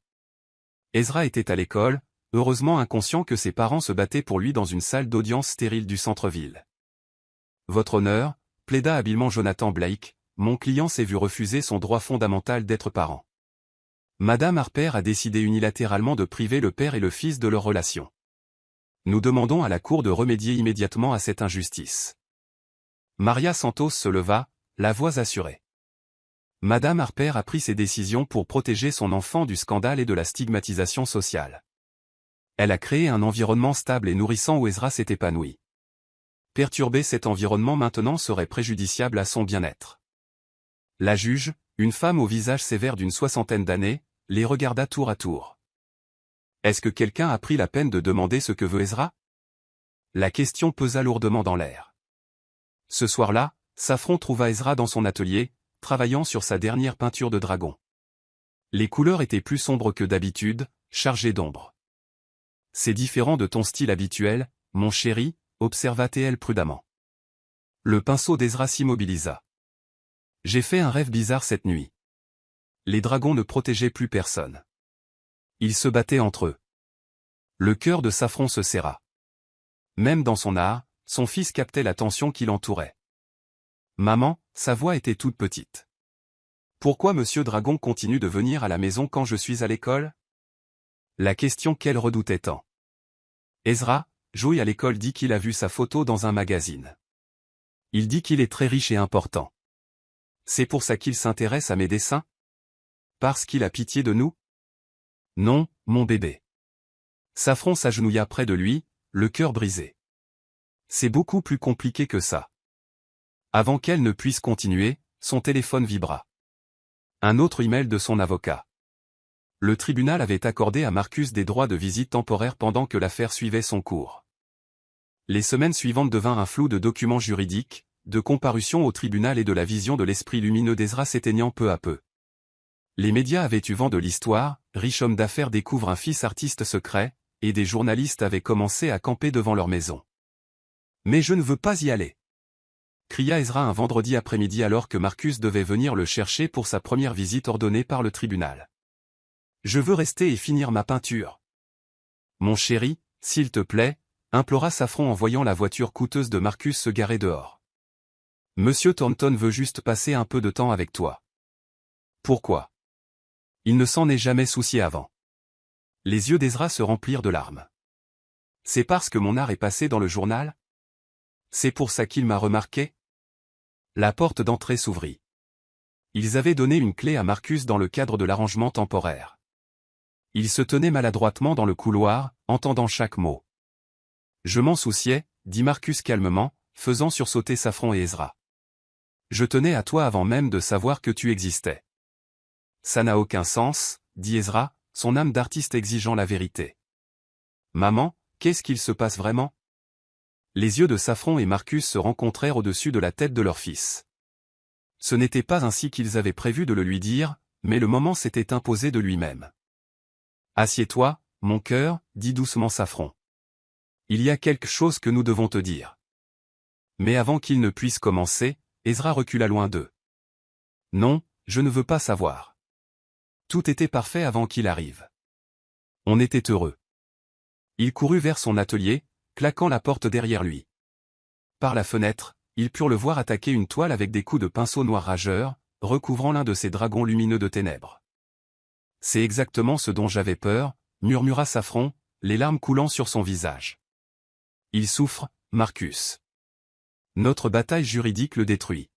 Ezra était à l'école, heureusement inconscient que ses parents se battaient pour lui dans une salle d'audience stérile du centre-ville. Votre honneur, plaida habilement Jonathan Blake, mon client s'est vu refuser son droit fondamental d'être parent. Madame Harper a décidé unilatéralement de priver le père et le fils de leur relation. Nous demandons à la Cour de remédier immédiatement à cette injustice. Maria Santos se leva, la voix assurée. Madame Harper a pris ses décisions pour protéger son enfant du scandale et de la stigmatisation sociale. Elle a créé un environnement stable et nourrissant où Ezra s'est épanoui. Perturber cet environnement maintenant serait préjudiciable à son bien-être. La juge, une femme au visage sévère d'une soixantaine d'années, les regarda tour à tour. Est-ce que quelqu'un a pris la peine de demander ce que veut Ezra? La question pesa lourdement dans l'air. Ce soir-là, Safran trouva Ezra dans son atelier, travaillant sur sa dernière peinture de dragon. Les couleurs étaient plus sombres que d'habitude, chargées d'ombre. C'est différent de ton style habituel, mon chéri, observa-t-elle prudemment. Le pinceau d'Ezra s'immobilisa. J'ai fait un rêve bizarre cette nuit. Les dragons ne protégeaient plus personne. Ils se battaient entre eux. Le cœur de Safran se serra. Même dans son art, son fils captait la tension qui l'entourait. Maman, sa voix était toute petite. Pourquoi Monsieur Dragon continue de venir à la maison quand je suis à l'école? La question qu'elle redoutait tant. Ezra, Joey à l'école dit qu'il a vu sa photo dans un magazine. Il dit qu'il est très riche et important. C'est pour ça qu'il s'intéresse à mes dessins? Parce qu'il a pitié de nous? Non, mon bébé. Safran s'agenouilla près de lui, le cœur brisé. C'est beaucoup plus compliqué que ça. Avant qu'elle ne puisse continuer, son téléphone vibra. Un autre email de son avocat. Le tribunal avait accordé à Marcus des droits de visite temporaire pendant que l'affaire suivait son cours. Les semaines suivantes devinrent un flou de documents juridiques, de comparution au tribunal et de la vision de l'esprit lumineux d'Ezra s'éteignant peu à peu. Les médias avaient eu vent de l'histoire, riche homme d'affaires découvre un fils artiste secret, et des journalistes avaient commencé à camper devant leur maison. « Mais je ne veux pas y aller !» cria Ezra un vendredi après-midi alors que Marcus devait venir le chercher pour sa première visite ordonnée par le tribunal. « Je veux rester et finir ma peinture. »« Mon chéri, s'il te plaît, » implora Safran en voyant la voiture coûteuse de Marcus se garer dehors. « Monsieur Thornton veut juste passer un peu de temps avec toi. »« Pourquoi ? » Il ne s'en est jamais soucié avant. Les yeux d'Ezra se remplirent de larmes. « C'est parce que mon art est passé dans le journal ? C'est pour ça qu'il m'a remarqué ?» La porte d'entrée s'ouvrit. Ils avaient donné une clé à Marcus dans le cadre de l'arrangement temporaire. Il se tenait maladroitement dans le couloir, entendant chaque mot. « Je m'en souciais, » dit Marcus calmement, faisant sursauter Safran et Ezra. « Je tenais à toi avant même de savoir que tu existais. »« Ça n'a aucun sens, » dit Ezra, son âme d'artiste exigeant la vérité. « Maman, qu'est-ce qu'il se passe vraiment ?» Les yeux de Safran et Marcus se rencontrèrent au-dessus de la tête de leur fils. Ce n'était pas ainsi qu'ils avaient prévu de le lui dire, mais le moment s'était imposé de lui-même. « Assieds-toi, mon cœur, » dit doucement Safran. « Il y a quelque chose que nous devons te dire. » Mais avant qu'il ne puisse commencer, Ezra recula loin d'eux. « Non, je ne veux pas savoir. » Tout était parfait avant qu'il arrive. On était heureux. Il courut vers son atelier, claquant la porte derrière lui. Par la fenêtre, ils purent le voir attaquer une toile avec des coups de pinceau noir rageur, recouvrant l'un de ces dragons lumineux de ténèbres. « C'est exactement ce dont j'avais peur, » murmura Safran, les larmes coulant sur son visage. « Il souffre, Marcus. Notre bataille juridique le détruit. »«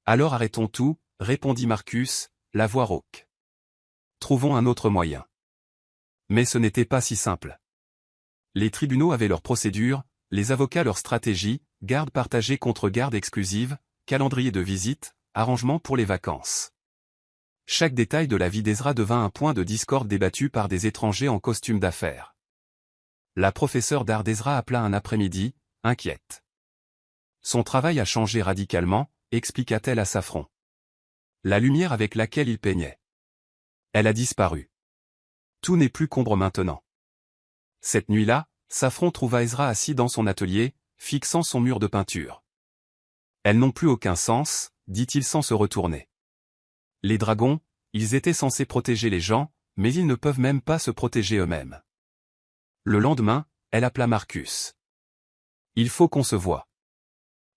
Alors arrêtons tout, » répondit Marcus, la voix rauque. « Trouvons un autre moyen. » Mais ce n'était pas si simple. Les tribunaux avaient leurs procédures, les avocats leurs stratégies, garde partagée contre garde exclusive, calendrier de visite, arrangement pour les vacances. Chaque détail de la vie d'Ezra devint un point de discorde débattu par des étrangers en costume d'affaires. La professeure d'art d'Ezra appela un après-midi, inquiète. Son travail a changé radicalement, expliqua-t-elle à Safran. La lumière avec laquelle il peignait. Elle a disparu. Tout n'est plus qu'ombre maintenant. Cette nuit-là, Safran trouva Ezra assis dans son atelier, fixant son mur de peinture. Elles n'ont plus aucun sens, dit-il sans se retourner. Les dragons, ils étaient censés protéger les gens, mais ils ne peuvent même pas se protéger eux-mêmes. Le lendemain, elle appela Marcus. Il faut qu'on se voie.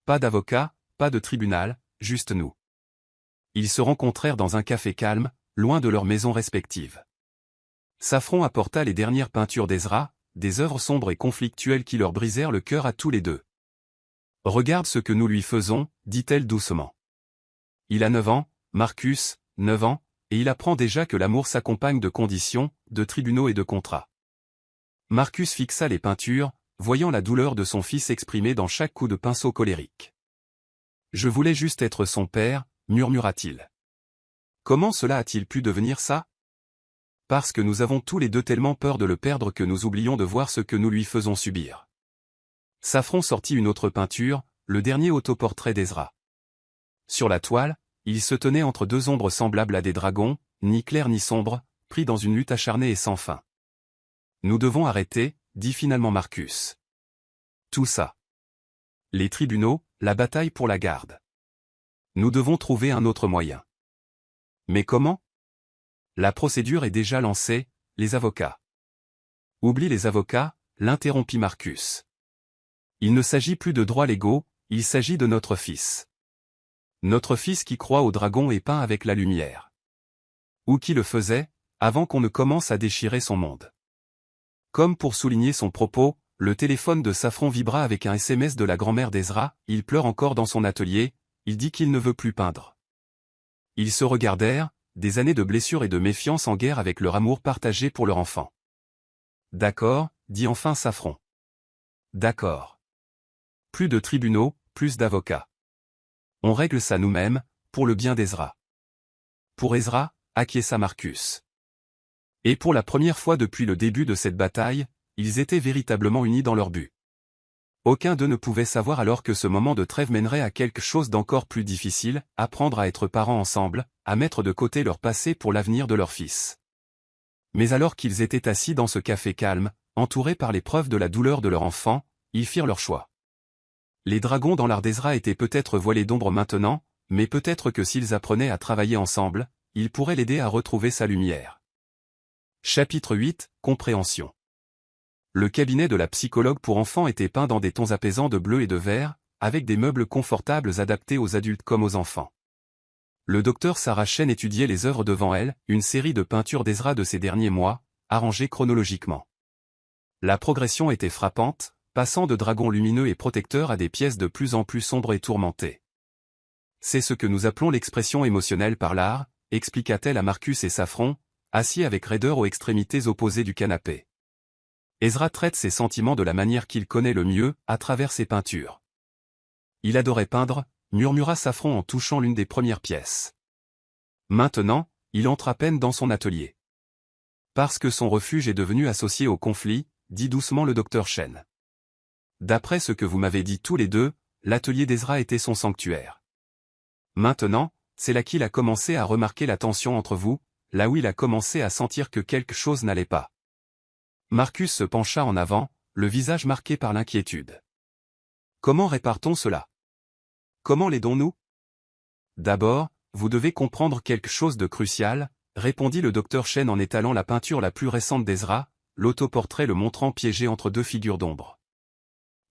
Pas d'avocat, pas de tribunal, juste nous. Ils se rencontrèrent dans un café calme, loin de leurs maisons respectives. Safran apporta les dernières peintures d'Ezra, des œuvres sombres et conflictuelles qui leur brisèrent le cœur à tous les deux. « Regarde ce que nous lui faisons, dit-elle doucement. Il a 9 ans, Marcus, 9 ans, et il apprend déjà que l'amour s'accompagne de conditions, de tribunaux et de contrats. » Marcus fixa les peintures, voyant la douleur de son fils exprimée dans chaque coup de pinceau colérique. « Je voulais juste être son père, murmura-t-il. Comment cela a-t-il pu devenir ça? Parce que nous avons tous les deux tellement peur de le perdre que nous oublions de voir ce que nous lui faisons subir. Safran sortit une autre peinture, le dernier autoportrait d'Ezra. Sur la toile, il se tenait entre deux ombres semblables à des dragons, ni clairs ni sombres, pris dans une lutte acharnée et sans fin. Nous devons arrêter, dit finalement Marcus. Tout ça. Les tribunaux, la bataille pour la garde. Nous devons trouver un autre moyen. Mais comment? La procédure est déjà lancée, les avocats. Oublie les avocats, l'interrompit Marcus. Il ne s'agit plus de droits légaux, il s'agit de notre fils. Notre fils qui croit au dragon et peint avec la lumière. Ou qui le faisait, avant qu'on ne commence à déchirer son monde. Comme pour souligner son propos, le téléphone de Safran vibra avec un SMS de la grand-mère d'Ezra, il pleure encore dans son atelier, il dit qu'il ne veut plus peindre. Ils se regardèrent, des années de blessures et de méfiance en guerre avec leur amour partagé pour leur enfant. D'accord, dit enfin Safran. D'accord. Plus de tribunaux, plus d'avocats. On règle ça nous-mêmes, pour le bien d'Ezra. Pour Ezra, acquiesça Marcus. Et pour la première fois depuis le début de cette bataille, ils étaient véritablement unis dans leur but. Aucun d'eux ne pouvait savoir alors que ce moment de trêve mènerait à quelque chose d'encore plus difficile, apprendre à être parents ensemble, à mettre de côté leur passé pour l'avenir de leur fils. Mais alors qu'ils étaient assis dans ce café calme, entourés par les preuves de la douleur de leur enfant, ils firent leur choix. Les dragons dans l'art d'Ezra étaient peut-être voilés d'ombre maintenant, mais peut-être que s'ils apprenaient à travailler ensemble, ils pourraient l'aider à retrouver sa lumière. Chapitre 8, Compréhension. Le cabinet de la psychologue pour enfants était peint dans des tons apaisants de bleu et de vert, avec des meubles confortables adaptés aux adultes comme aux enfants. Le docteur Sarah Chen étudiait les œuvres devant elle, une série de peintures d'Ezra de ces derniers mois, arrangées chronologiquement. La progression était frappante, passant de dragons lumineux et protecteurs à des pièces de plus en plus sombres et tourmentées. C'est ce que nous appelons l'expression émotionnelle par l'art, expliqua-t-elle à Marcus et Safran, assis avec raideur aux extrémités opposées du canapé. Ezra traite ses sentiments de la manière qu'il connaît le mieux, à travers ses peintures. Il adorait peindre, murmura Safran en touchant l'une des premières pièces. Maintenant, il entre à peine dans son atelier. Parce que son refuge est devenu associé au conflit, dit doucement le docteur Chen. D'après ce que vous m'avez dit tous les deux, l'atelier d'Ezra était son sanctuaire. Maintenant, c'est là qu'il a commencé à remarquer la tension entre vous, là où il a commencé à sentir que quelque chose n'allait pas. Marcus se pencha en avant, le visage marqué par l'inquiétude. Comment répare-t-on cela? Comment l'aidons-nous? D'abord, vous devez comprendre quelque chose de crucial, répondit le docteur Chen en étalant la peinture la plus récente d'Ezra, l'autoportrait le montrant piégé entre deux figures d'ombre.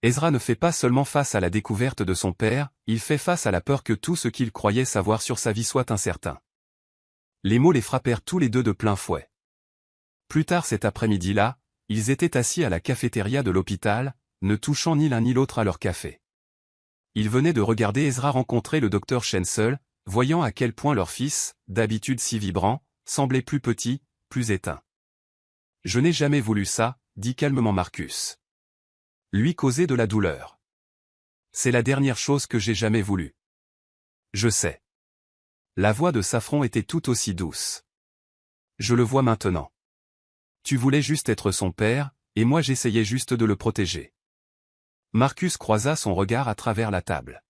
Ezra ne fait pas seulement face à la découverte de son père, il fait face à la peur que tout ce qu'il croyait savoir sur sa vie soit incertain. Les mots les frappèrent tous les deux de plein fouet. Plus tard cet après-midi-là, ils étaient assis à la cafétéria de l'hôpital, ne touchant ni l'un ni l'autre à leur café. Ils venaient de regarder Ezra rencontrer le docteur Chen seul, voyant à quel point leur fils, d'habitude si vibrant, semblait plus petit, plus éteint. « Je n'ai jamais voulu ça, dit calmement Marcus. Lui causer de la douleur. C'est la dernière chose que j'ai jamais voulu. Je sais. La voix de Safran était tout aussi douce. Je le vois maintenant. Tu voulais juste être son père, et moi j'essayais juste de le protéger. Marcus croisa son regard à travers la table.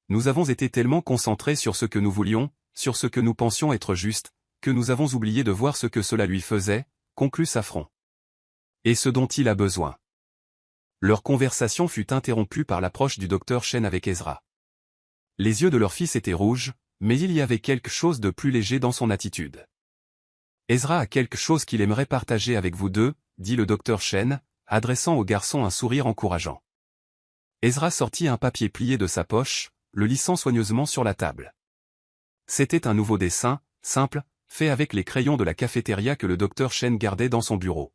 Nous avons été tellement concentrés sur ce que nous voulions, sur ce que nous pensions être juste, que nous avons oublié de voir ce que cela lui faisait, conclut Safran. Et ce dont il a besoin. Leur conversation fut interrompue par l'approche du docteur Chen avec Ezra. Les yeux de leur fils étaient rouges, mais il y avait quelque chose de plus léger dans son attitude. Ezra a quelque chose qu'il aimerait partager avec vous deux, dit le docteur Chen, adressant au garçon un sourire encourageant. Ezra sortit un papier plié de sa poche, le lissant soigneusement sur la table. C'était un nouveau dessin, simple, fait avec les crayons de la cafétéria que le docteur Chen gardait dans son bureau.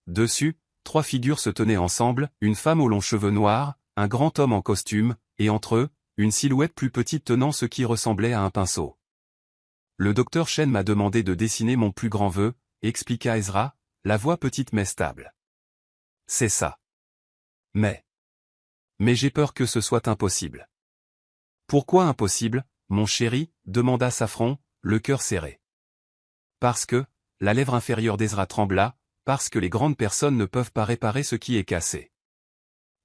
Dessus, 3 figures se tenaient ensemble, une femme aux longs cheveux noirs, un grand homme en costume, et entre eux, une silhouette plus petite tenant ce qui ressemblait à un pinceau. Le docteur Chen m'a demandé de dessiner mon plus grand vœu, expliqua Ezra, la voix petite mais stable. C'est ça. Mais j'ai peur que ce soit impossible. Pourquoi impossible, mon chéri, demanda Safran, le cœur serré. Parce que, la lèvre inférieure d'Ezra trembla, parce que les grandes personnes ne peuvent pas réparer ce qui est cassé.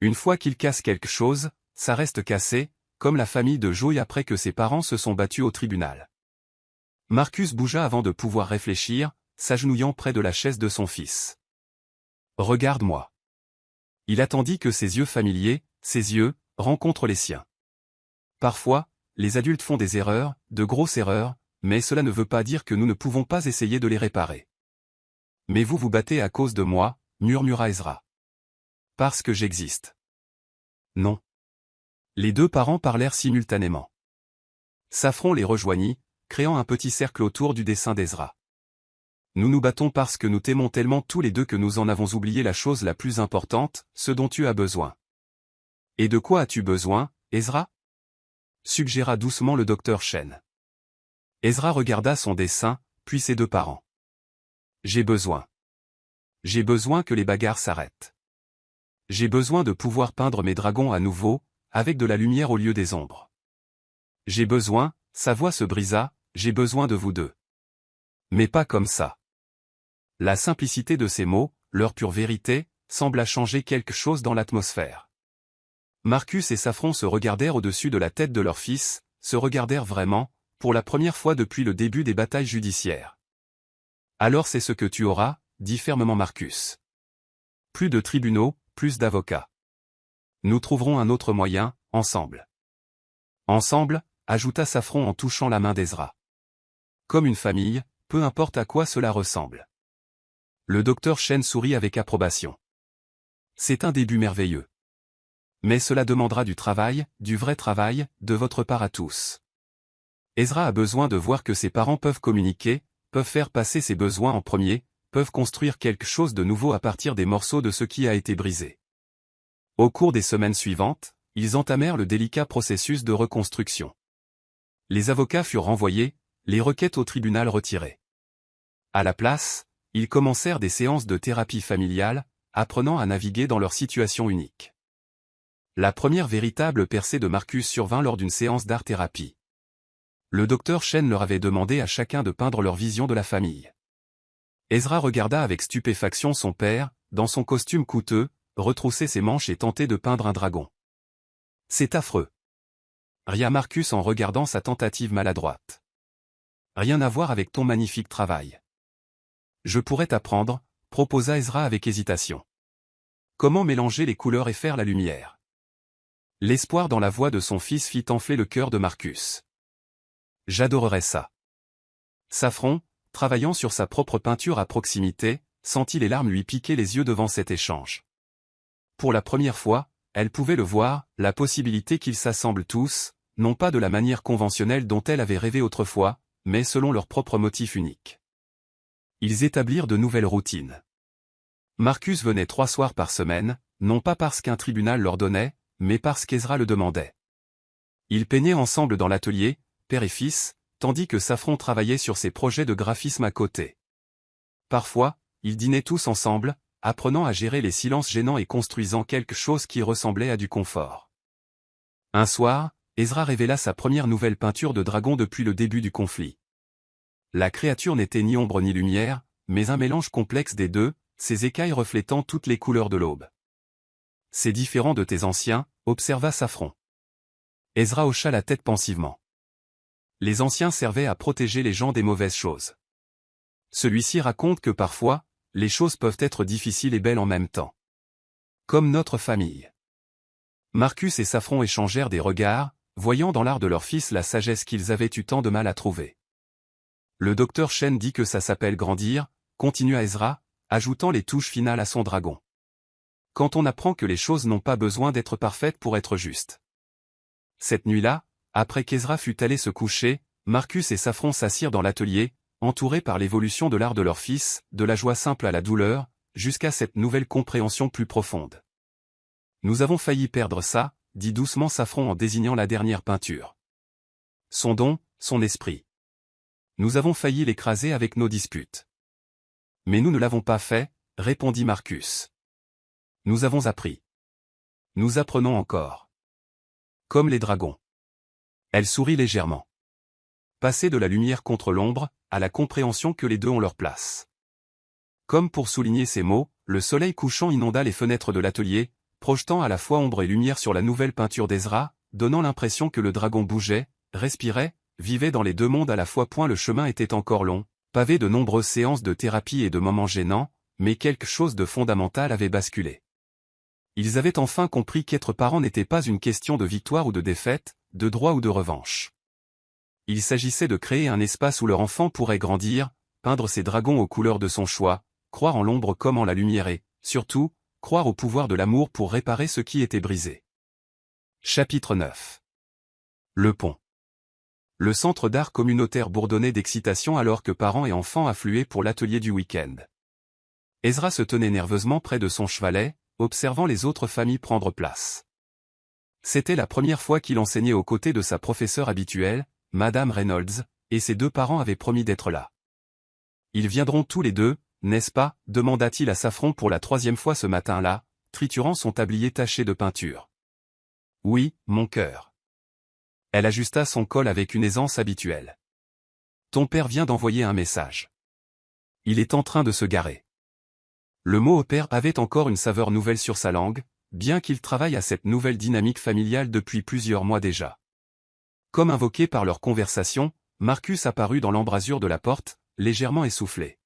Une fois qu'ils cassent quelque chose, ça reste cassé, comme la famille de Joey après que ses parents se sont battus au tribunal. Marcus bougea avant de pouvoir réfléchir, s'agenouillant près de la chaise de son fils. Regarde-moi. Il attendit que ses yeux familiers, ses yeux, rencontrent les siens. Parfois, les adultes font des erreurs, de grosses erreurs, mais cela ne veut pas dire que nous ne pouvons pas essayer de les réparer. Mais vous vous battez à cause de moi, murmura Ezra. Parce que j'existe. Non. Les deux parents parlèrent simultanément. Safran les rejoignit, créant un petit cercle autour du dessin d'Ezra. Nous nous battons parce que nous t'aimons tellement tous les deux que nous en avons oublié la chose la plus importante, ce dont tu as besoin. Et de quoi as-tu besoin, Ezra? Suggéra doucement le docteur Chen. Ezra regarda son dessin, puis ses deux parents. J'ai besoin. J'ai besoin que les bagarres s'arrêtent. J'ai besoin de pouvoir peindre mes dragons à nouveau, avec de la lumière au lieu des ombres. J'ai besoin, sa voix se brisa, j'ai besoin de vous deux. Mais pas comme ça. La simplicité de ces mots, leur pure vérité, sembla changer quelque chose dans l'atmosphère. Marcus et Safran se regardèrent au-dessus de la tête de leur fils, se regardèrent vraiment, pour la première fois depuis le début des batailles judiciaires. Alors c'est ce que tu auras, dit fermement Marcus. Plus de tribunaux, plus d'avocats. Nous trouverons un autre moyen, ensemble. Ensemble, ajouta Safran en touchant la main d'Ezra. Comme une famille, peu importe à quoi cela ressemble. Le docteur Chen sourit avec approbation. C'est un début merveilleux. Mais cela demandera du travail, du vrai travail, de votre part à tous. Ezra a besoin de voir que ses parents peuvent communiquer, peuvent faire passer ses besoins en premier, peuvent construire quelque chose de nouveau à partir des morceaux de ce qui a été brisé. Au cours des semaines suivantes, ils entamèrent le délicat processus de reconstruction. Les avocats furent renvoyés, les requêtes au tribunal retirées. À la place, ils commencèrent des séances de thérapie familiale, apprenant à naviguer dans leur situation unique. La première véritable percée de Marcus survint lors d'une séance d'art-thérapie. Le docteur Chen leur avait demandé à chacun de peindre leur vision de la famille. Ezra regarda avec stupéfaction son père, dans son costume coûteux, retrousser ses manches et tenter de peindre un dragon. C'est affreux. Ria Marcus en regardant sa tentative maladroite. Rien à voir avec ton magnifique travail. Je pourrais t'apprendre, proposa Ezra avec hésitation. Comment mélanger les couleurs et faire la lumière? L'espoir dans la voix de son fils fit enfler le cœur de Marcus. J'adorerais ça. Safran, travaillant sur sa propre peinture à proximité, sentit les larmes lui piquer les yeux devant cet échange. Pour la première fois, elle pouvait le voir, la possibilité qu'ils s'assemblent tous, non pas de la manière conventionnelle dont elle avait rêvé autrefois, mais selon leur propre motif unique. Ils établirent de nouvelles routines. Marcus venait 3 soirs par semaine, non pas parce qu'un tribunal l'ordonnait, mais parce qu'Ezra le demandait. Ils peignaient ensemble dans l'atelier, père et fils, tandis que Safran travaillait sur ses projets de graphisme à côté. Parfois, ils dînaient tous ensemble, apprenant à gérer les silences gênants et construisant quelque chose qui ressemblait à du confort. Un soir, Ezra révéla sa première nouvelle peinture de dragon depuis le début du conflit. La créature n'était ni ombre ni lumière, mais un mélange complexe des deux, ses écailles reflétant toutes les couleurs de l'aube. C'est différent de tes anciens, observa Saffron. Ezra hocha la tête pensivement. Les anciens servaient à protéger les gens des mauvaises choses. Celui-ci raconte que parfois, les choses peuvent être difficiles et belles en même temps. Comme notre famille. Marcus et Saffron échangèrent des regards, voyant dans l'art de leur fils la sagesse qu'ils avaient eu tant de mal à trouver. Le docteur Shen dit que ça s'appelle grandir, continua Ezra, ajoutant les touches finales à son dragon. Quand on apprend que les choses n'ont pas besoin d'être parfaites pour être justes. Cette nuit-là, après qu'Ezra fut allé se coucher, Marcus et Saffron s'assirent dans l'atelier, entourés par l'évolution de l'art de leur fils, de la joie simple à la douleur, jusqu'à cette nouvelle compréhension plus profonde. Nous avons failli perdre ça, dit doucement Saffron en désignant la dernière peinture. Son don, son esprit. Nous avons failli l'écraser avec nos disputes. Mais nous ne l'avons pas fait, répondit Marcus. Nous avons appris. Nous apprenons encore. Comme les dragons. Elle sourit légèrement. Passer de la lumière contre l'ombre, à la compréhension que les deux ont leur place. Comme pour souligner ces mots, le soleil couchant inonda les fenêtres de l'atelier, projetant à la fois ombre et lumière sur la nouvelle peinture d'Ezra, donnant l'impression que le dragon bougeait, respirait, vivait dans les deux mondes à la fois. Le chemin était encore long, pavé de nombreuses séances de thérapie et de moments gênants, mais quelque chose de fondamental avait basculé. Ils avaient enfin compris qu'être parent n'était pas une question de victoire ou de défaite, de droit ou de revanche. Il s'agissait de créer un espace où leur enfant pourrait grandir, peindre ses dragons aux couleurs de son choix, croire en l'ombre comme en la lumière et, surtout, croire au pouvoir de l'amour pour réparer ce qui était brisé. Chapitre 9. Le pont. Le centre d'art communautaire bourdonnait d'excitation alors que parents et enfants affluaient pour l'atelier du week-end. Ezra se tenait nerveusement près de son chevalet, observant les autres familles prendre place. C'était la première fois qu'il enseignait aux côtés de sa professeure habituelle, Madame Reynolds, et ses deux parents avaient promis d'être là. Ils viendront tous les deux, n'est-ce pas, demanda-t-il à Saffron pour la troisième fois ce matin-là, triturant son tablier taché de peinture. Oui, mon cœur. Elle ajusta son col avec une aisance habituelle. Ton père vient d'envoyer un message. Il est en train de se garer. Le mot au père avait encore une saveur nouvelle sur sa langue, bien qu'il travaille à cette nouvelle dynamique familiale depuis plusieurs mois déjà. Comme invoqué par leur conversation, Marcus apparut dans l'embrasure de la porte, légèrement essoufflé.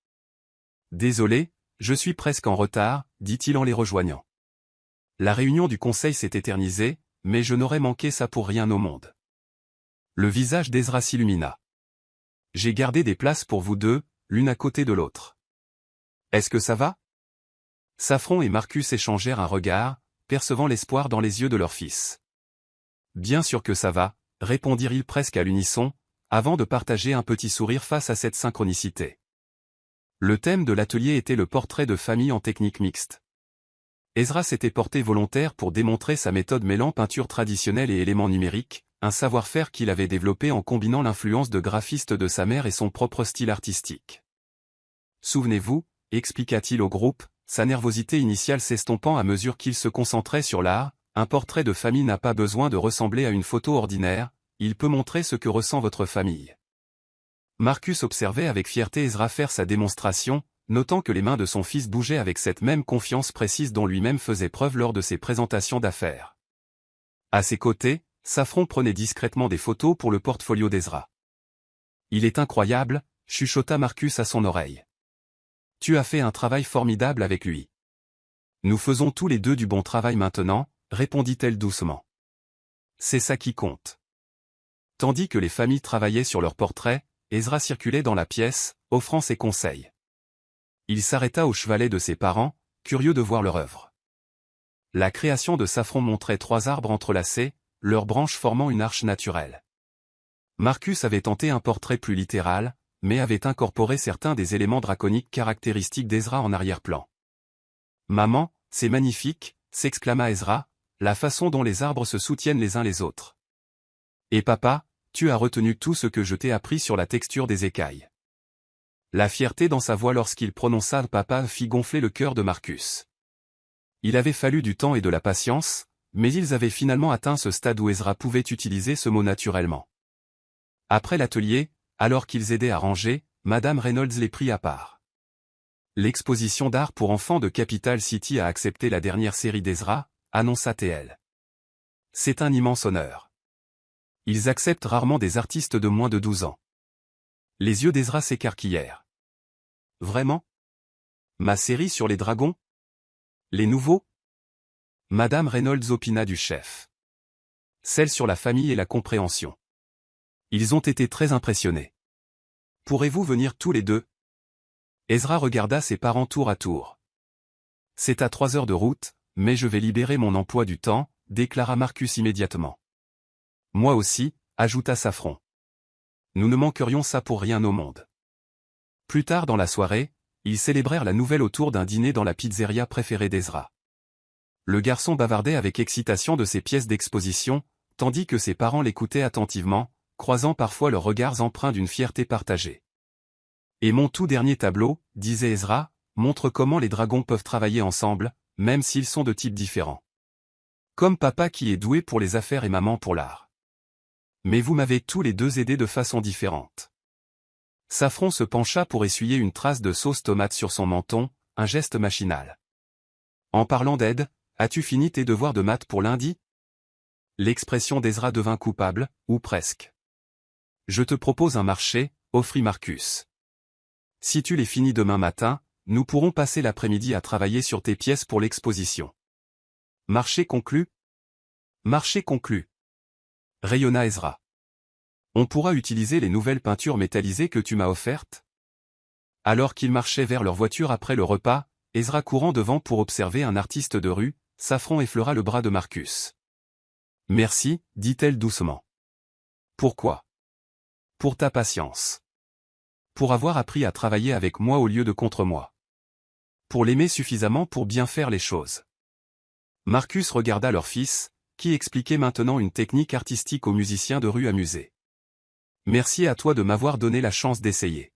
Désolé, je suis presque en retard, dit-il en les rejoignant. La réunion du conseil s'est éternisée, mais je n'aurais manqué ça pour rien au monde. Le visage d'Ezra s'illumina. J'ai gardé des places pour vous deux, l'une à côté de l'autre. Est-ce que ça va? Saffron et Marcus échangèrent un regard, percevant l'espoir dans les yeux de leur fils. Bien sûr que ça va, répondirent-ils presque à l'unisson, avant de partager un petit sourire face à cette synchronicité. Le thème de l'atelier était le portrait de famille en technique mixte. Ezra s'était porté volontaire pour démontrer sa méthode mêlant peinture traditionnelle et éléments numériques, un savoir-faire qu'il avait développé en combinant l'influence de graphiste de sa mère et son propre style artistique. Souvenez-vous, expliqua-t-il au groupe, sa nervosité initiale s'estompant à mesure qu'il se concentrait sur l'art, un portrait de famille n'a pas besoin de ressembler à une photo ordinaire, il peut montrer ce que ressent votre famille. Marcus observait avec fierté Ezra faire sa démonstration, notant que les mains de son fils bougeaient avec cette même confiance précise dont lui-même faisait preuve lors de ses présentations d'affaires. À ses côtés, Saffron prenait discrètement des photos pour le portfolio d'Ezra. Il est incroyable, chuchota Marcus à son oreille. Tu as fait un travail formidable avec lui. Nous faisons tous les deux du bon travail maintenant, répondit-elle doucement. C'est ça qui compte. Tandis que les familles travaillaient sur leurs portraits, Ezra circulait dans la pièce, offrant ses conseils. Il s'arrêta au chevalet de ses parents, curieux de voir leur œuvre. La création de Saffron montrait 3 arbres entrelacés, leurs branches formant une arche naturelle. Marcus avait tenté un portrait plus littéral, mais avait incorporé certains des éléments draconiques caractéristiques d'Ezra en arrière-plan. « Maman, c'est magnifique !» s'exclama Ezra, la façon dont les arbres se soutiennent les uns les autres. « Et papa, tu as retenu tout ce que je t'ai appris sur la texture des écailles. » La fierté dans sa voix lorsqu'il prononça « papa » fit gonfler le cœur de Marcus. Il avait fallu du temps et de la patience, Mais ils avaient finalement atteint ce stade où Ezra pouvait utiliser ce mot naturellement. Après l'atelier, alors qu'ils aidaient à ranger, Madame Reynolds les prit à part. L'exposition d'art pour enfants de Capital City a accepté la dernière série d'Ezra, annonça-t-elle. C'est un immense honneur. Ils acceptent rarement des artistes de moins de 12 ans. Les yeux d'Ezra s'écarquillèrent. Vraiment? Ma série sur les dragons? Les nouveaux? Madame Reynolds opina du chef. Celle sur la famille et la compréhension. Ils ont été très impressionnés. Pourrez-vous venir tous les deux? Ezra regarda ses parents tour à tour. C'est à 3 heures de route, mais je vais libérer mon emploi du temps, déclara Marcus immédiatement. Moi aussi, ajouta Saffron. Nous ne manquerions ça pour rien au monde. Plus tard dans la soirée, ils célébrèrent la nouvelle autour d'un dîner dans la pizzeria préférée d'Ezra. Le garçon bavardait avec excitation de ses pièces d'exposition, tandis que ses parents l'écoutaient attentivement, croisant parfois leurs regards empreints d'une fierté partagée. Et mon tout dernier tableau, disait Ezra, montre comment les dragons peuvent travailler ensemble, même s'ils sont de types différents. Comme papa qui est doué pour les affaires et maman pour l'art. Mais vous m'avez tous les deux aidés de façon différente. Saffron se pencha pour essuyer une trace de sauce tomate sur son menton, un geste machinal. En parlant d'aide, as-tu fini tes devoirs de maths pour lundi? L'expression d'Ezra devint coupable, ou presque. Je te propose un marché, offrit Marcus. Si tu les finis demain matin, nous pourrons passer l'après-midi à travailler sur tes pièces pour l'exposition. Marché conclu? Marché conclu. Rayonna Ezra. On pourra utiliser les nouvelles peintures métallisées que tu m'as offertes? Alors qu'ils marchaient vers leur voiture après le repas, Ezra courant devant pour observer un artiste de rue, Saffron effleura le bras de Marcus. Merci, dit-elle doucement. Pourquoi? Pour ta patience. Pour avoir appris à travailler avec moi au lieu de contre moi. Pour l'aimer suffisamment pour bien faire les choses. Marcus regarda leur fils, qui expliquait maintenant une technique artistique aux musiciens de rue amusés. Merci à toi de m'avoir donné la chance d'essayer.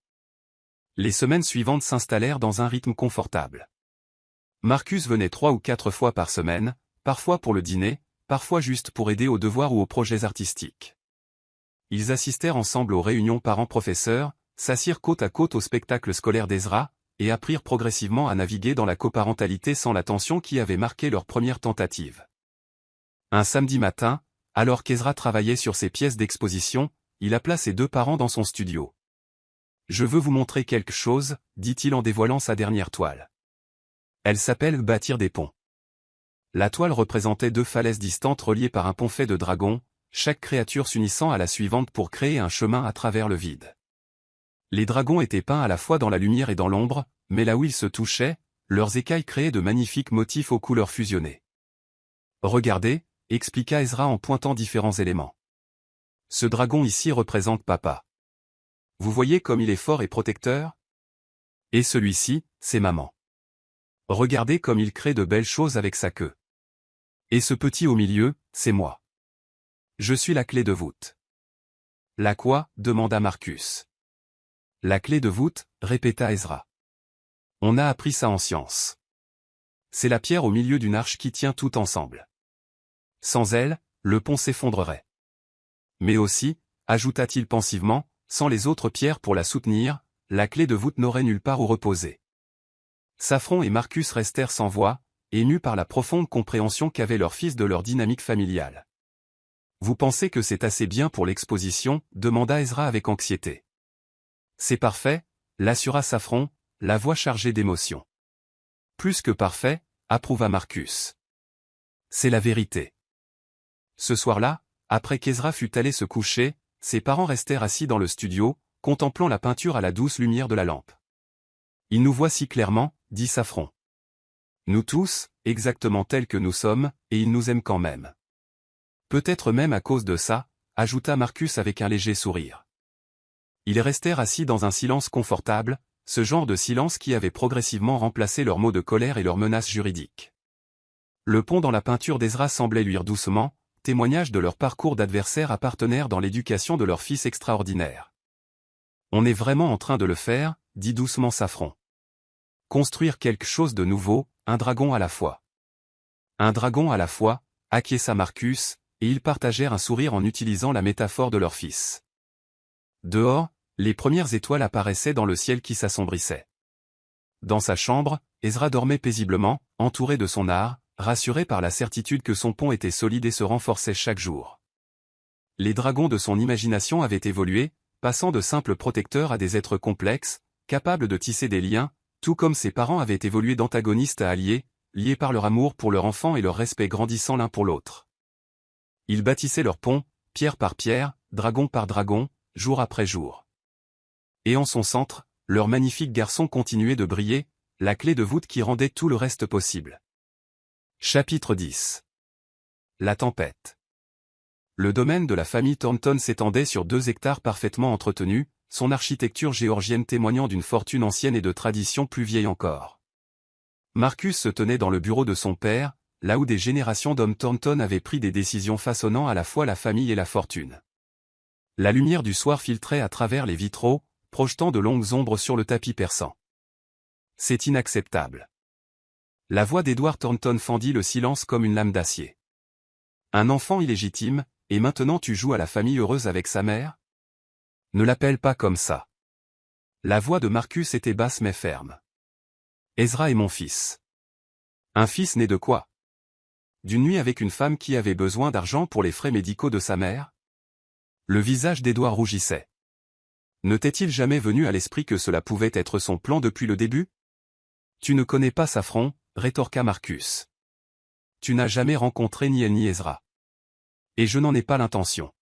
Les semaines suivantes s'installèrent dans un rythme confortable. Marcus venait 3 ou 4 fois par semaine, parfois pour le dîner, parfois juste pour aider aux devoirs ou aux projets artistiques. Ils assistèrent ensemble aux réunions parents-professeurs, s'assirent côte à côte au spectacle scolaire d'Ezra, et apprirent progressivement à naviguer dans la coparentalité sans la tension qui avait marqué leur première tentative. Un samedi matin, alors qu'Ezra travaillait sur ses pièces d'exposition, il appela ses 2 parents dans son studio. « Je veux vous montrer quelque chose, dit-il en dévoilant sa dernière toile. Elle s'appelle « Bâtir des ponts ». La toile représentait 2 falaises distantes reliées par un pont fait de dragons, chaque créature s'unissant à la suivante pour créer un chemin à travers le vide. Les dragons étaient peints à la fois dans la lumière et dans l'ombre, mais là où ils se touchaient, leurs écailles créaient de magnifiques motifs aux couleurs fusionnées. « Regardez », expliqua Ezra en pointant différents éléments. « Ce dragon ici représente papa. Vous voyez comme il est fort et protecteur? Et celui-ci, c'est maman. Regardez comme il crée de belles choses avec sa queue. Et ce petit au milieu, c'est moi. Je suis la clé de voûte. » « La quoi? Demanda Marcus. « La clé de voûte, répéta Ezra. On a appris ça en science. C'est la pierre au milieu d'une arche qui tient tout ensemble. Sans elle, le pont s'effondrerait. Mais aussi, ajouta-t-il pensivement, sans les autres pierres pour la soutenir, la clé de voûte n'aurait nulle part où reposer. Saffron et Marcus restèrent sans voix, émus par la profonde compréhension qu'avait leur fils de leur dynamique familiale. « Vous pensez que c'est assez bien pour l'exposition? Demanda Ezra avec anxiété. « C'est parfait, l'assura Saffron, la voix chargée d'émotion. Plus que parfait, approuva Marcus. C'est la vérité. » Ce soir-là, après qu'Ezra fut allé se coucher, ses parents restèrent assis dans le studio, contemplant la peinture à la douce lumière de la lampe. « Il nous voit si clairement, dit Saffron. Nous tous, exactement tels que nous sommes, et il nous aime quand même. Peut-être même à cause de ça, ajouta Marcus avec un léger sourire. Ils restèrent assis dans un silence confortable, ce genre de silence qui avait progressivement remplacé leurs mots de colère et leurs menaces juridiques. Le pont dans la peinture d'Ezra semblait luire doucement, témoignage de leur parcours d'adversaires à partenaires dans l'éducation de leur fils extraordinaire. On est vraiment en train de le faire, dit doucement Saffron. Construire quelque chose de nouveau, un dragon à la fois. Un dragon à la fois, acquiesça Marcus, et ils partagèrent un sourire en utilisant la métaphore de leur fils. Dehors, les premières étoiles apparaissaient dans le ciel qui s'assombrissait. Dans sa chambre, Ezra dormait paisiblement, entouré de son art, rassuré par la certitude que son pont était solide et se renforçait chaque jour. Les dragons de son imagination avaient évolué, passant de simples protecteurs à des êtres complexes, capables de tisser des liens, tout comme ses parents avaient évolué d'antagonistes à alliés, liés par leur amour pour leur enfant et leur respect grandissant l'un pour l'autre. Ils bâtissaient leur pont, pierre par pierre, dragon par dragon, jour après jour. Et en son centre, leur magnifique garçon continuait de briller, la clé de voûte qui rendait tout le reste possible. Chapitre 10. La tempête. Le domaine de la famille Thornton s'étendait sur 2 hectares parfaitement entretenus, son architecture géorgienne témoignant d'une fortune ancienne et de traditions plus vieilles encore. Marcus se tenait dans le bureau de son père, là où des générations d'hommes Thornton avaient pris des décisions façonnant à la fois la famille et la fortune. La lumière du soir filtrait à travers les vitraux, projetant de longues ombres sur le tapis persan. C'est inacceptable. La voix d'Edward Thornton fendit le silence comme une lame d'acier. Un enfant illégitime, et maintenant tu joues à la famille heureuse avec sa mère? Ne l'appelle pas comme ça. La voix de Marcus était basse mais ferme. Ezra est mon fils. Un fils né de quoi? D'une nuit avec une femme qui avait besoin d'argent pour les frais médicaux de sa mère? Le visage d'Edward rougissait. Ne t'est-il jamais venu à l'esprit que cela pouvait être son plan depuis le début? Tu ne connais pas Saffron, rétorqua Marcus. Tu n'as jamais rencontré ni elle ni Ezra. Et je n'en ai pas l'intention.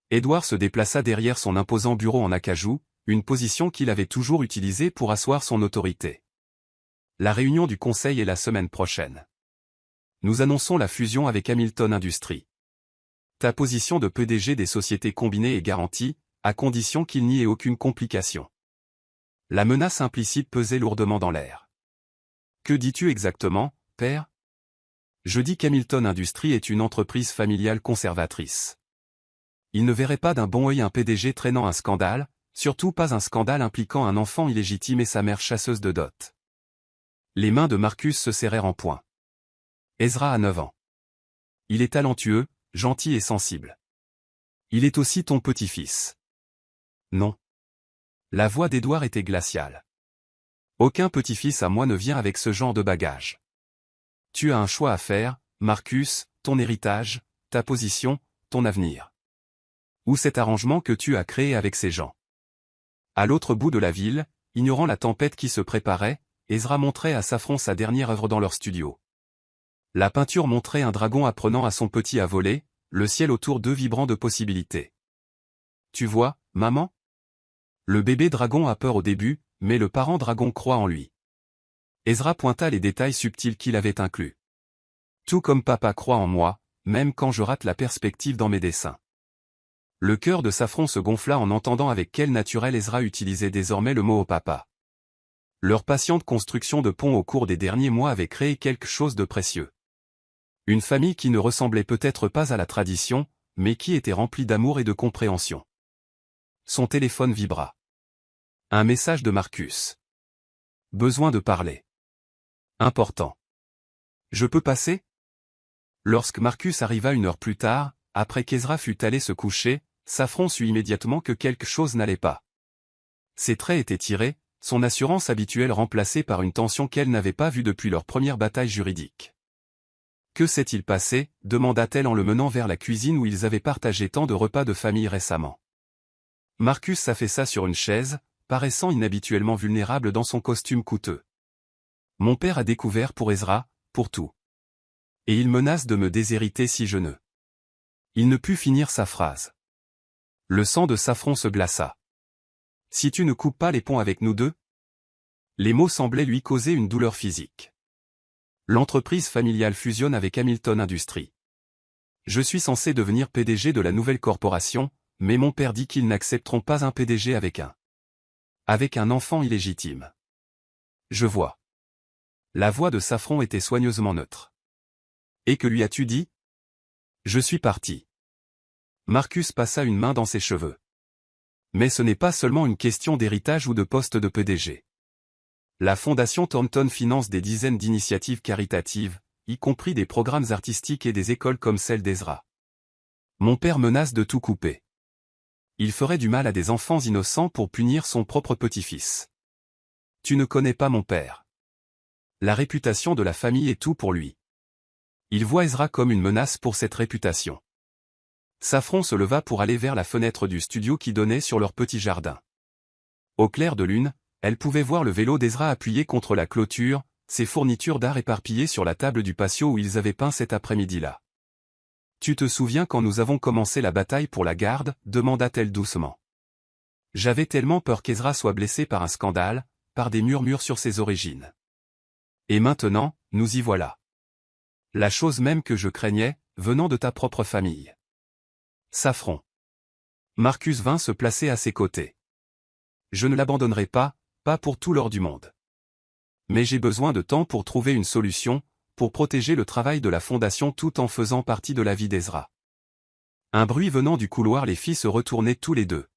Edward se déplaça derrière son imposant bureau en acajou, une position qu'il avait toujours utilisée pour asseoir son autorité. La réunion du conseil est la semaine prochaine. Nous annonçons la fusion avec Hamilton Industries. Ta position de PDG des sociétés combinées est garantie, à condition qu'il n'y ait aucune complication. La menace implicite pesait lourdement dans l'air. Que dis-tu exactement, père? Je dis qu'Hamilton Industries est une entreprise familiale conservatrice. Il ne verrait pas d'un bon œil un PDG traînant un scandale, surtout pas un scandale impliquant un enfant illégitime et sa mère chasseuse de dot. Les mains de Marcus se serrèrent en poing. Ezra a 9 ans. Il est talentueux, gentil et sensible. Il est aussi ton petit-fils. Non. La voix d'Edward était glaciale. Aucun petit-fils à moi ne vient avec ce genre de bagage. Tu as un choix à faire, Marcus, ton héritage, ta position, ton avenir. Ou cet arrangement que tu as créé avec ces gens. À l'autre bout de la ville, ignorant la tempête qui se préparait, Ezra montrait à Saffron sa dernière œuvre dans leur studio. La peinture montrait un dragon apprenant à son petit à voler, le ciel autour d'eux vibrant de possibilités. Tu vois, maman? Le bébé dragon a peur au début, mais le parent dragon croit en lui. Ezra pointa les détails subtils qu'il avait inclus. Tout comme papa croit en moi, même quand je rate la perspective dans mes dessins. Le cœur de Saffron se gonfla en entendant avec quel naturel Ezra utilisait désormais le mot au papa. Leur patiente construction de ponts au cours des derniers mois avait créé quelque chose de précieux. Une famille qui ne ressemblait peut-être pas à la tradition, mais qui était remplie d'amour et de compréhension. Son téléphone vibra. Un message de Marcus. Besoin de parler. Important. Je peux passer? Lorsque Marcus arriva 1 heure plus tard, après qu'Ezra fut allé se coucher, Saffron sut immédiatement que quelque chose n'allait pas. Ses traits étaient tirés, son assurance habituelle remplacée par une tension qu'elle n'avait pas vue depuis leur première bataille juridique. Que s'est-il passé? Demanda-t-elle en le menant vers la cuisine où ils avaient partagé tant de repas de famille récemment. Marcus s'affaissa sur une chaise, paraissant inhabituellement vulnérable dans son costume coûteux. Mon père a découvert pour Ezra, pour tout. Et il menace de me déshériter si je ne. Il ne put finir sa phrase. Le sang de Saffron se glaça. Si tu ne coupes pas les ponts avec nous deux? Les mots semblaient lui causer une douleur physique. L'entreprise familiale fusionne avec Hamilton Industries. Je suis censé devenir PDG de la nouvelle corporation, mais mon père dit qu'ils n'accepteront pas un PDG avec un enfant illégitime. Je vois. La voix de Saffron était soigneusement neutre. Et que lui as-tu dit? Je suis parti. Marcus passa une main dans ses cheveux. Mais ce n'est pas seulement une question d'héritage ou de poste de PDG. La fondation Thornton finance des dizaines d'initiatives caritatives, y compris des programmes artistiques et des écoles comme celle d'Ezra. Mon père menace de tout couper. Il ferait du mal à des enfants innocents pour punir son propre petit-fils. Tu ne connais pas mon père. La réputation de la famille est tout pour lui. Il voit Ezra comme une menace pour cette réputation. Safran se leva pour aller vers la fenêtre du studio qui donnait sur leur petit jardin. Au clair de lune, elle pouvait voir le vélo d'Ezra appuyé contre la clôture, ses fournitures d'art éparpillées sur la table du patio où ils avaient peint cet après-midi-là. « Tu te souviens quand nous avons commencé la bataille pour la garde » demanda-t-elle doucement. J'avais tellement peur qu'Ezra soit blessé par un scandale, par des murmures sur ses origines. Et maintenant, nous y voilà. La chose même que je craignais, venant de ta propre famille. Safran. Marcus vint se placer à ses côtés. Je ne l'abandonnerai pas, pas pour tout l'or du monde. Mais j'ai besoin de temps pour trouver une solution, pour protéger le travail de la fondation tout en faisant partie de la vie d'Ezra. Un bruit venant du couloir les fit se retourner tous les deux.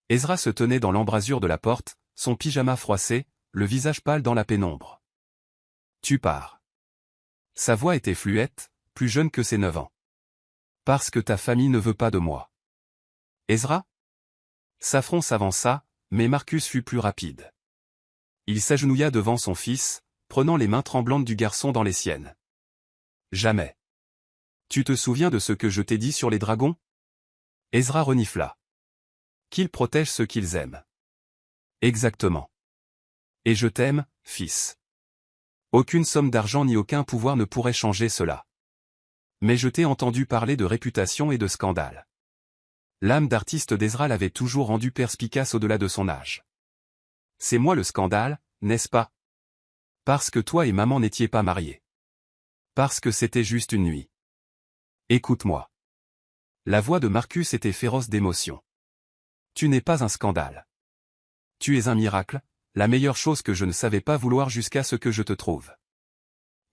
Ezra se tenait dans l'embrasure de la porte, son pyjama froissé, le visage pâle dans la pénombre. Tu pars. Sa voix était fluette, plus jeune que ses 9 ans. Parce que ta famille ne veut pas de moi. Ezra? Safran s'avança, mais Marcus fut plus rapide. Il s'agenouilla devant son fils, prenant les mains tremblantes du garçon dans les siennes. Jamais. Tu te souviens de ce que je t'ai dit sur les dragons? Ezra renifla. Qu'ils protègent ceux qu'ils aiment. Exactement. Et je t'aime, fils. Aucune somme d'argent ni aucun pouvoir ne pourrait changer cela. Mais je t'ai entendu parler de réputation et de scandale. L'âme d'artiste d'Ezra l'avait toujours rendu perspicace au-delà de son âge. C'est moi le scandale, n'est-ce pas? Parce que toi et maman n'étiez pas mariés. Parce que c'était juste une nuit. Écoute-moi. La voix de Marcus était féroce d'émotion. Tu n'es pas un scandale. Tu es un miracle, la meilleure chose que je ne savais pas vouloir jusqu'à ce que je te trouve.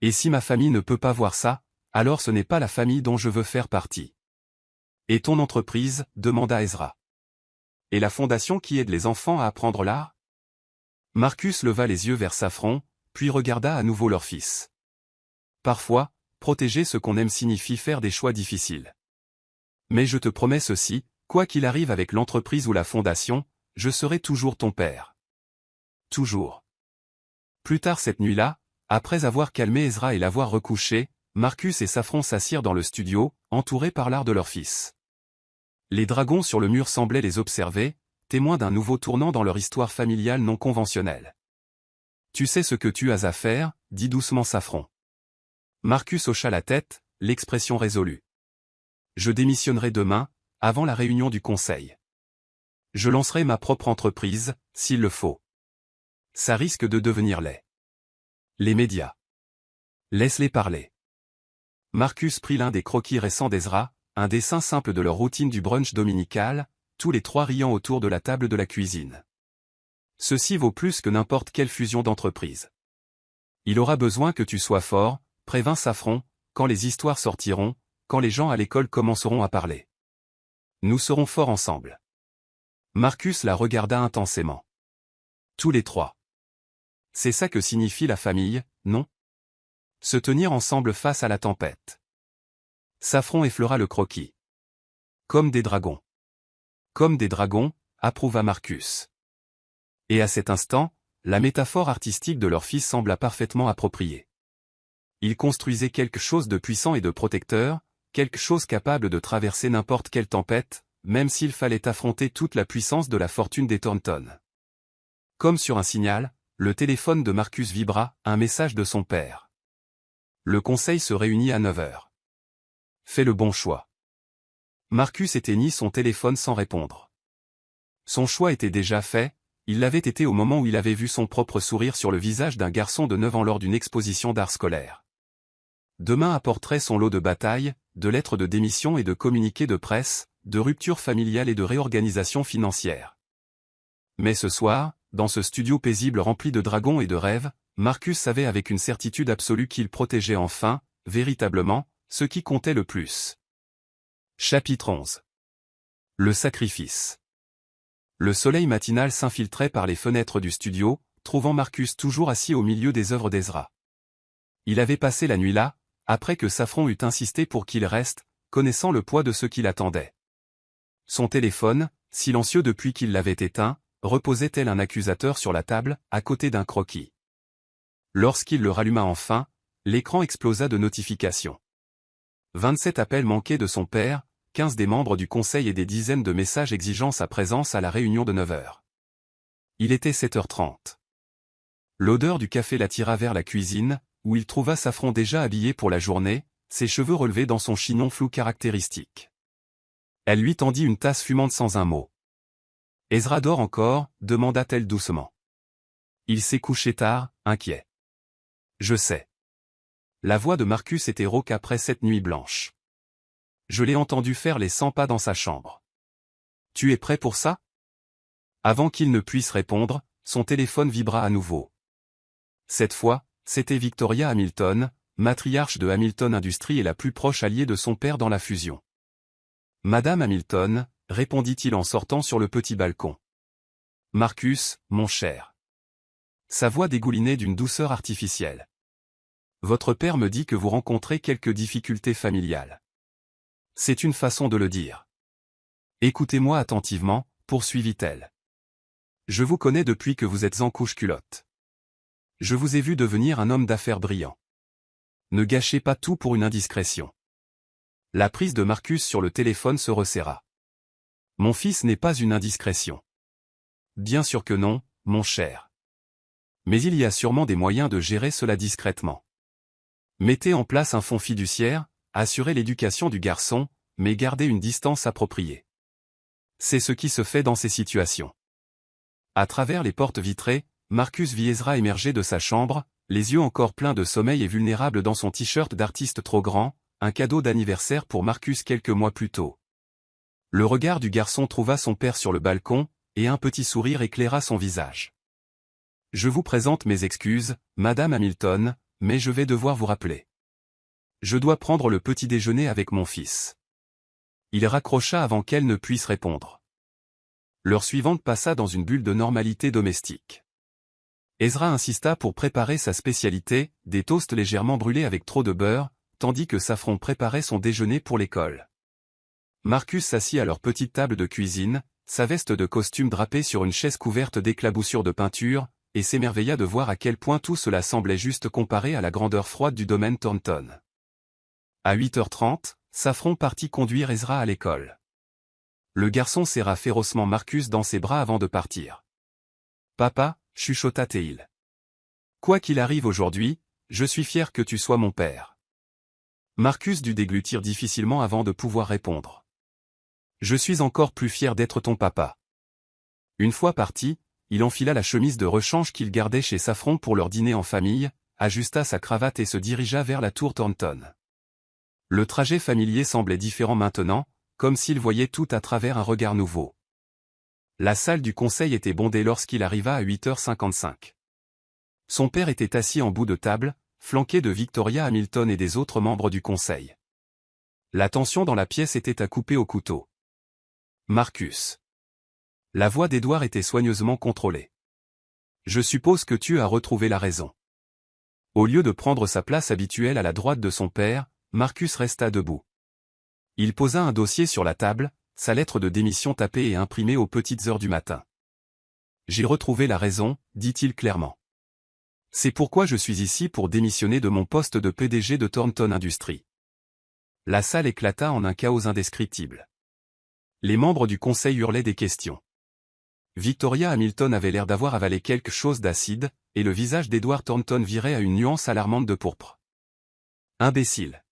Et si ma famille ne peut pas voir ça, alors ce n'est pas la famille dont je veux faire partie. Et ton entreprise, demanda Ezra. Et la fondation qui aide les enfants à apprendre l'art? Marcus leva les yeux vers Safran, puis regarda à nouveau leur fils. Parfois, protéger ce qu'on aime signifie faire des choix difficiles. Mais je te promets ceci, quoi qu'il arrive avec l'entreprise ou la fondation, je serai toujours ton père. Toujours. Plus tard cette nuit-là, après avoir calmé Ezra et l'avoir recouché, Marcus et Safran s'assirent dans le studio, entourés par l'art de leur fils. Les dragons sur le mur semblaient les observer, témoins d'un nouveau tournant dans leur histoire familiale non conventionnelle. Tu sais ce que tu as à faire, dit doucement Safran. Marcus hocha la tête, l'expression résolue. Je démissionnerai demain, avant la réunion du conseil. Je lancerai ma propre entreprise, s'il le faut. Ça risque de devenir laid. Les médias. Laisse-les parler. Marcus prit l'un des croquis récents d'Ezra, un dessin simple de leur routine du brunch dominical, tous les trois riant autour de la table de la cuisine. Ceci vaut plus que n'importe quelle fusion d'entreprise. Il aura besoin que tu sois fort, prévint Safran, quand les histoires sortiront, quand les gens à l'école commenceront à parler. Nous serons forts ensemble. Marcus la regarda intensément. Tous les trois. C'est ça que signifie la famille, non? Se tenir ensemble face à la tempête. Safran effleura le croquis. Comme des dragons. Comme des dragons, approuva Marcus. Et à cet instant, la métaphore artistique de leur fils sembla parfaitement appropriée. Ils construisaient quelque chose de puissant et de protecteur, quelque chose capable de traverser n'importe quelle tempête, même s'il fallait affronter toute la puissance de la fortune des Thornton. Comme sur un signal, le téléphone de Marcus vibra, un message de son père. Le conseil se réunit à 9 heures. Fais le bon choix. Marcus éteignit son téléphone sans répondre. Son choix était déjà fait, il l'avait été au moment où il avait vu son propre sourire sur le visage d'un garçon de 9 ans lors d'une exposition d'art scolaire. Demain apporterait son lot de batailles, de lettres de démission et de communiqués de presse, de ruptures familiales et de réorganisation financière. Mais ce soir, dans ce studio paisible rempli de dragons et de rêves, Marcus savait avec une certitude absolue qu'il protégeait enfin, véritablement, ce qui comptait le plus. Chapitre 11. Le sacrifice. Le soleil matinal s'infiltrait par les fenêtres du studio, trouvant Marcus toujours assis au milieu des œuvres d'Ezra. Il avait passé la nuit là, après que Saffron eut insisté pour qu'il reste, connaissant le poids de ce qui l'attendait. Son téléphone, silencieux depuis qu'il l'avait éteint, reposait tel un accusateur sur la table, à côté d'un croquis. Lorsqu'il le ralluma enfin, l'écran explosa de notifications. 27 appels manqués de son père, 15 des membres du conseil et des dizaines de messages exigeant sa présence à la réunion de 9h. Il était 7h30. L'odeur du café l'attira vers la cuisine, où il trouva Saffron déjà habillé pour la journée, ses cheveux relevés dans son chignon flou caractéristique. Elle lui tendit une tasse fumante sans un mot. « Ezra dort encore » demanda-t-elle doucement. Il s'est couché tard, inquiet. « Je sais. » La voix de Marcus était rauque après cette nuit blanche. Je l'ai entendu faire les 100 pas dans sa chambre. « Tu es prêt pour ça ?» Avant qu'il ne puisse répondre, son téléphone vibra à nouveau. Cette fois, c'était Victoria Hamilton, matriarche de Hamilton Industries et la plus proche alliée de son père dans la fusion. « Madame Hamilton », répondit-il en sortant sur le petit balcon. « Marcus, mon cher. » Sa voix dégoulinait d'une douceur artificielle. « Votre père me dit que vous rencontrez quelques difficultés familiales. C'est une façon de le dire. Écoutez-moi attentivement, poursuivit-elle. Je vous connais depuis que vous êtes en couche-culotte. Je vous ai vu devenir un homme d'affaires brillant. Ne gâchez pas tout pour une indiscrétion. » La prise de Marcus sur le téléphone se resserra. « Mon fils n'est pas une indiscrétion. »« Bien sûr que non, mon cher. Mais il y a sûrement des moyens de gérer cela discrètement. Mettez en place un fonds fiduciaire, assurez l'éducation du garçon, mais gardez une distance appropriée. C'est ce qui se fait dans ces situations. » À travers les portes vitrées, Marcus vit Ezra émerger de sa chambre, les yeux encore pleins de sommeil et vulnérable dans son t-shirt d'artiste trop grand, un cadeau d'anniversaire pour Marcus quelques mois plus tôt. Le regard du garçon trouva son père sur le balcon, et un petit sourire éclaira son visage. « Je vous présente mes excuses, Madame Hamilton, mais je vais devoir vous rappeler. Je dois prendre le petit déjeuner avec mon fils. » Il raccrocha avant qu'elle ne puisse répondre. L'heure suivante passa dans une bulle de normalité domestique. Ezra insista pour préparer sa spécialité, des toasts légèrement brûlés avec trop de beurre, tandis que Saffron préparait son déjeuner pour l'école. Marcus s'assit à leur petite table de cuisine, sa veste de costume drapée sur une chaise couverte d'éclaboussures de peinture, et s'émerveilla de voir à quel point tout cela semblait juste comparé à la grandeur froide du domaine Thornton. À 8h30, Saffron partit conduire Ezra à l'école. Le garçon serra férocement Marcus dans ses bras avant de partir. « Papa » chuchota-t-il. « Quoi qu'il arrive aujourd'hui, je suis fier que tu sois mon père. » Marcus dut déglutir difficilement avant de pouvoir répondre. « Je suis encore plus fier d'être ton papa. » Une fois parti, il enfila la chemise de rechange qu'il gardait chez Saffron pour leur dîner en famille, ajusta sa cravate et se dirigea vers la tour Thornton. Le trajet familier semblait différent maintenant, comme s'il voyait tout à travers un regard nouveau. La salle du conseil était bondée lorsqu'il arriva à 8h55. Son père était assis en bout de table, flanqué de Victoria Hamilton et des autres membres du conseil. La tension dans la pièce était à couper au couteau. « Marcus. » La voix d'Édouard était soigneusement contrôlée. « Je suppose que tu as retrouvé la raison. » Au lieu de prendre sa place habituelle à la droite de son père, Marcus resta debout. Il posa un dossier sur la table, sa lettre de démission tapée et imprimée aux petites heures du matin. « J'ai retrouvé la raison, dit-il clairement. C'est pourquoi je suis ici pour démissionner de mon poste de PDG de Thornton Industries. » La salle éclata en un chaos indescriptible. Les membres du conseil hurlaient des questions. Victoria Hamilton avait l'air d'avoir avalé quelque chose d'acide, et le visage d'Edward Thornton virait à une nuance alarmante de pourpre. « Imbécile. »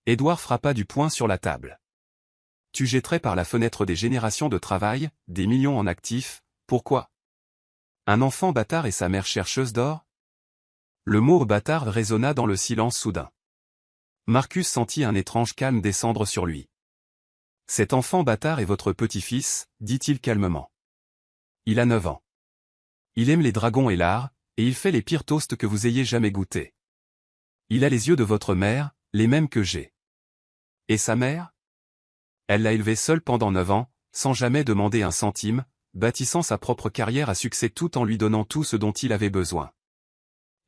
Edward frappa du poing sur la table. « Tu jetterais par la fenêtre des générations de travail, des millions en actifs, pourquoi? Un enfant bâtard et sa mère chercheuse d'or ?» Le mot bâtard résonna dans le silence soudain. Marcus sentit un étrange calme descendre sur lui. « Cet enfant bâtard est votre petit-fils, dit-il calmement. Il a 9 ans. Il aime les dragons et l'art, et il fait les pires toasts que vous ayez jamais goûtés. Il a les yeux de votre mère, les mêmes que j'ai. Et sa mère? Elle l'a élevé seule pendant 9 ans, sans jamais demander un centime, bâtissant sa propre carrière à succès tout en lui donnant tout ce dont il avait besoin.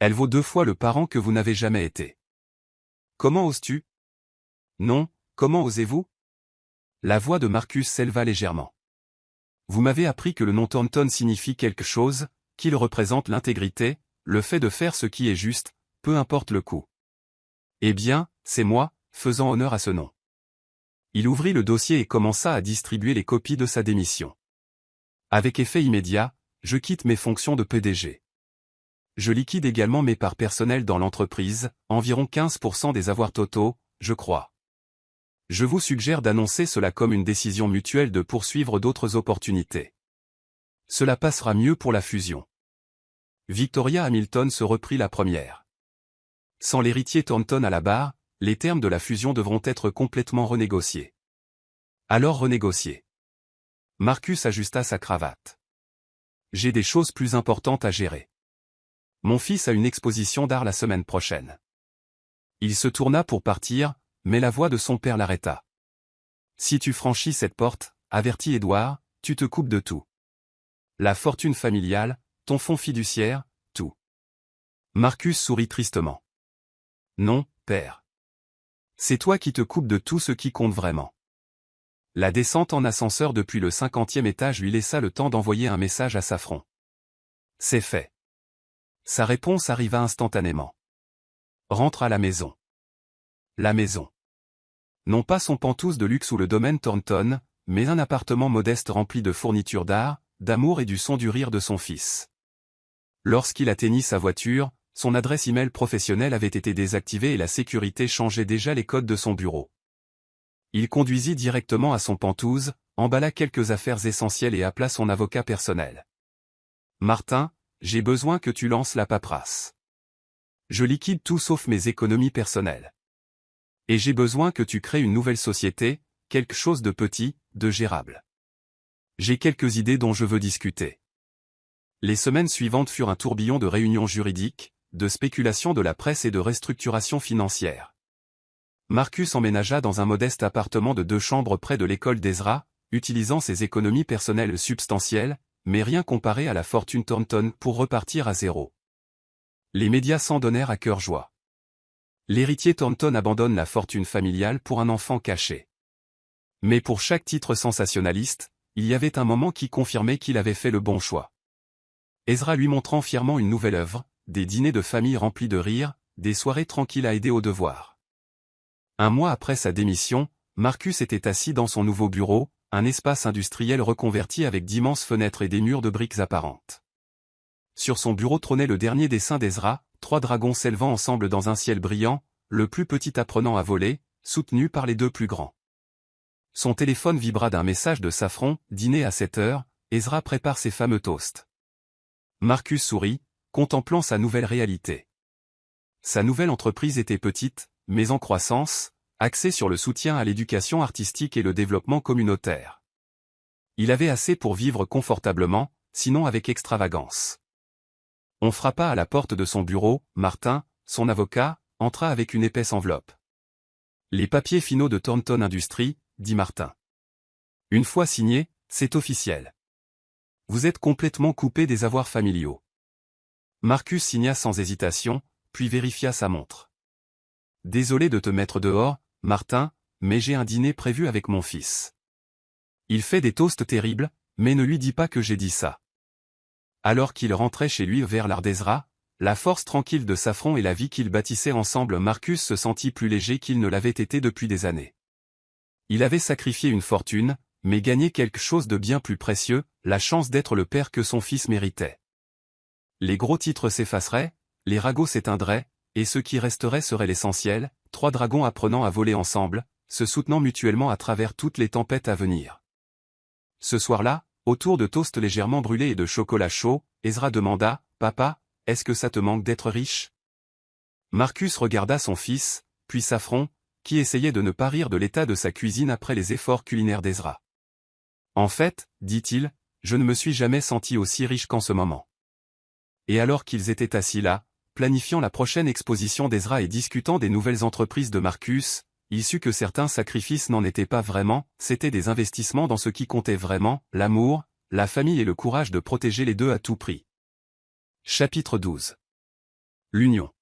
Elle vaut 2 fois le parent que vous n'avez jamais été. Comment oses-tu? Non, comment osez-vous? La voix de Marcus s'éleva légèrement. Vous m'avez appris que le nom Thornton signifie quelque chose, qu'il représente l'intégrité, le fait de faire ce qui est juste, peu importe le coût. Eh bien, c'est moi, faisant honneur à ce nom. Il ouvrit le dossier et commença à distribuer les copies de sa démission. Avec effet immédiat, je quitte mes fonctions de PDG. Je liquide également mes parts personnelles dans l'entreprise, environ 15% des avoirs totaux, je crois. Je vous suggère d'annoncer cela comme une décision mutuelle de poursuivre d'autres opportunités. Cela passera mieux pour la fusion. Victoria Hamilton se reprit la première. Sans l'héritier Thornton à la barre, les termes de la fusion devront être complètement renégociés. Alors renégociés. Marcus ajusta sa cravate. J'ai des choses plus importantes à gérer. Mon fils a une exposition d'art la semaine prochaine. Il se tourna pour partir, mais la voix de son père l'arrêta. Si tu franchis cette porte, avertit Édouard, tu te coupes de tout. La fortune familiale, ton fonds fiduciaire, tout. Marcus sourit tristement. Non, père. C'est toi qui te coupes de tout ce qui compte vraiment. La descente en ascenseur depuis le 50e étage lui laissa le temps d'envoyer un message à Safran. C'est fait. Sa réponse arriva instantanément. Rentre à la maison. La maison. Non pas son pantouse de luxe ou le domaine Thornton, mais un appartement modeste rempli de fournitures d'art, d'amour et du son du rire de son fils. Lorsqu'il atteignit sa voiture, son adresse email professionnelle avait été désactivée et la sécurité changeait déjà les codes de son bureau. Il conduisit directement à son pantouse, emballa quelques affaires essentielles et appela son avocat personnel. Martin, j'ai besoin que tu lances la paperasse. Je liquide tout sauf mes économies personnelles. Et j'ai besoin que tu crées une nouvelle société, quelque chose de petit, de gérable. J'ai quelques idées dont je veux discuter. Les semaines suivantes furent un tourbillon de réunions juridiques, de spéculation de la presse et de restructuration financière. Marcus emménagea dans un modeste appartement de 2 chambres près de l'école d'Ezra, utilisant ses économies personnelles substantielles, mais rien comparé à la fortune Thornton pour repartir à zéro. Les médias s'en donnèrent à cœur joie. L'héritier Thornton abandonne la fortune familiale pour un enfant caché. Mais pour chaque titre sensationnaliste, il y avait un moment qui confirmait qu'il avait fait le bon choix. Ezra lui montrant fièrement une nouvelle œuvre, des dîners de famille remplis de rires, des soirées tranquilles à aider aux devoirs. Un mois après sa démission, Marcus était assis dans son nouveau bureau, un espace industriel reconverti avec d'immenses fenêtres et des murs de briques apparentes. Sur son bureau trônait le dernier dessin d'Ezra, 3 dragons s'élevant ensemble dans un ciel brillant, le plus petit apprenant à voler, soutenu par les 2 plus grands. Son téléphone vibra d'un message de Safran, dîner à 7 heures, Ezra prépare ses fameux toasts. Marcus sourit, contemplant sa nouvelle réalité. Sa nouvelle entreprise était petite, mais en croissance, axée sur le soutien à l'éducation artistique et le développement communautaire. Il avait assez pour vivre confortablement, sinon avec extravagance. On frappa à la porte de son bureau, Martin, son avocat, entra avec une épaisse enveloppe. Les papiers finaux de Thornton Industries, dit Martin. Une fois signés, c'est officiel. Vous êtes complètement coupé des avoirs familiaux. Marcus signa sans hésitation, puis vérifia sa montre. Désolé de te mettre dehors, Martin, mais j'ai un dîner prévu avec mon fils. Il fait des toasts terribles, mais ne lui dis pas que j'ai dit ça. Alors qu'il rentrait chez lui vers l'art d'Ezra, la force tranquille de Safran et la vie qu'ils bâtissaient ensemble, Marcus se sentit plus léger qu'il ne l'avait été depuis des années. Il avait sacrifié une fortune, mais gagné quelque chose de bien plus précieux, la chance d'être le père que son fils méritait. Les gros titres s'effaceraient, les ragots s'éteindraient, et ce qui resterait serait l'essentiel, 3 dragons apprenant à voler ensemble, se soutenant mutuellement à travers toutes les tempêtes à venir. Ce soir-là, autour de toasts légèrement brûlés et de chocolat chaud, Ezra demanda, « Papa, est-ce que ça te manque d'être riche ?» Marcus regarda son fils, puis Safran, qui essayait de ne pas rire de l'état de sa cuisine après les efforts culinaires d'Ezra. « En fait, dit-il, je ne me suis jamais senti aussi riche qu'en ce moment. » Et alors qu'ils étaient assis là, planifiant la prochaine exposition d'Ezra et discutant des nouvelles entreprises de Marcus, il sut que certains sacrifices n'en étaient pas vraiment, c'étaient des investissements dans ce qui comptait vraiment, l'amour, la famille et le courage de protéger les deux à tout prix. Chapitre 12. L'union.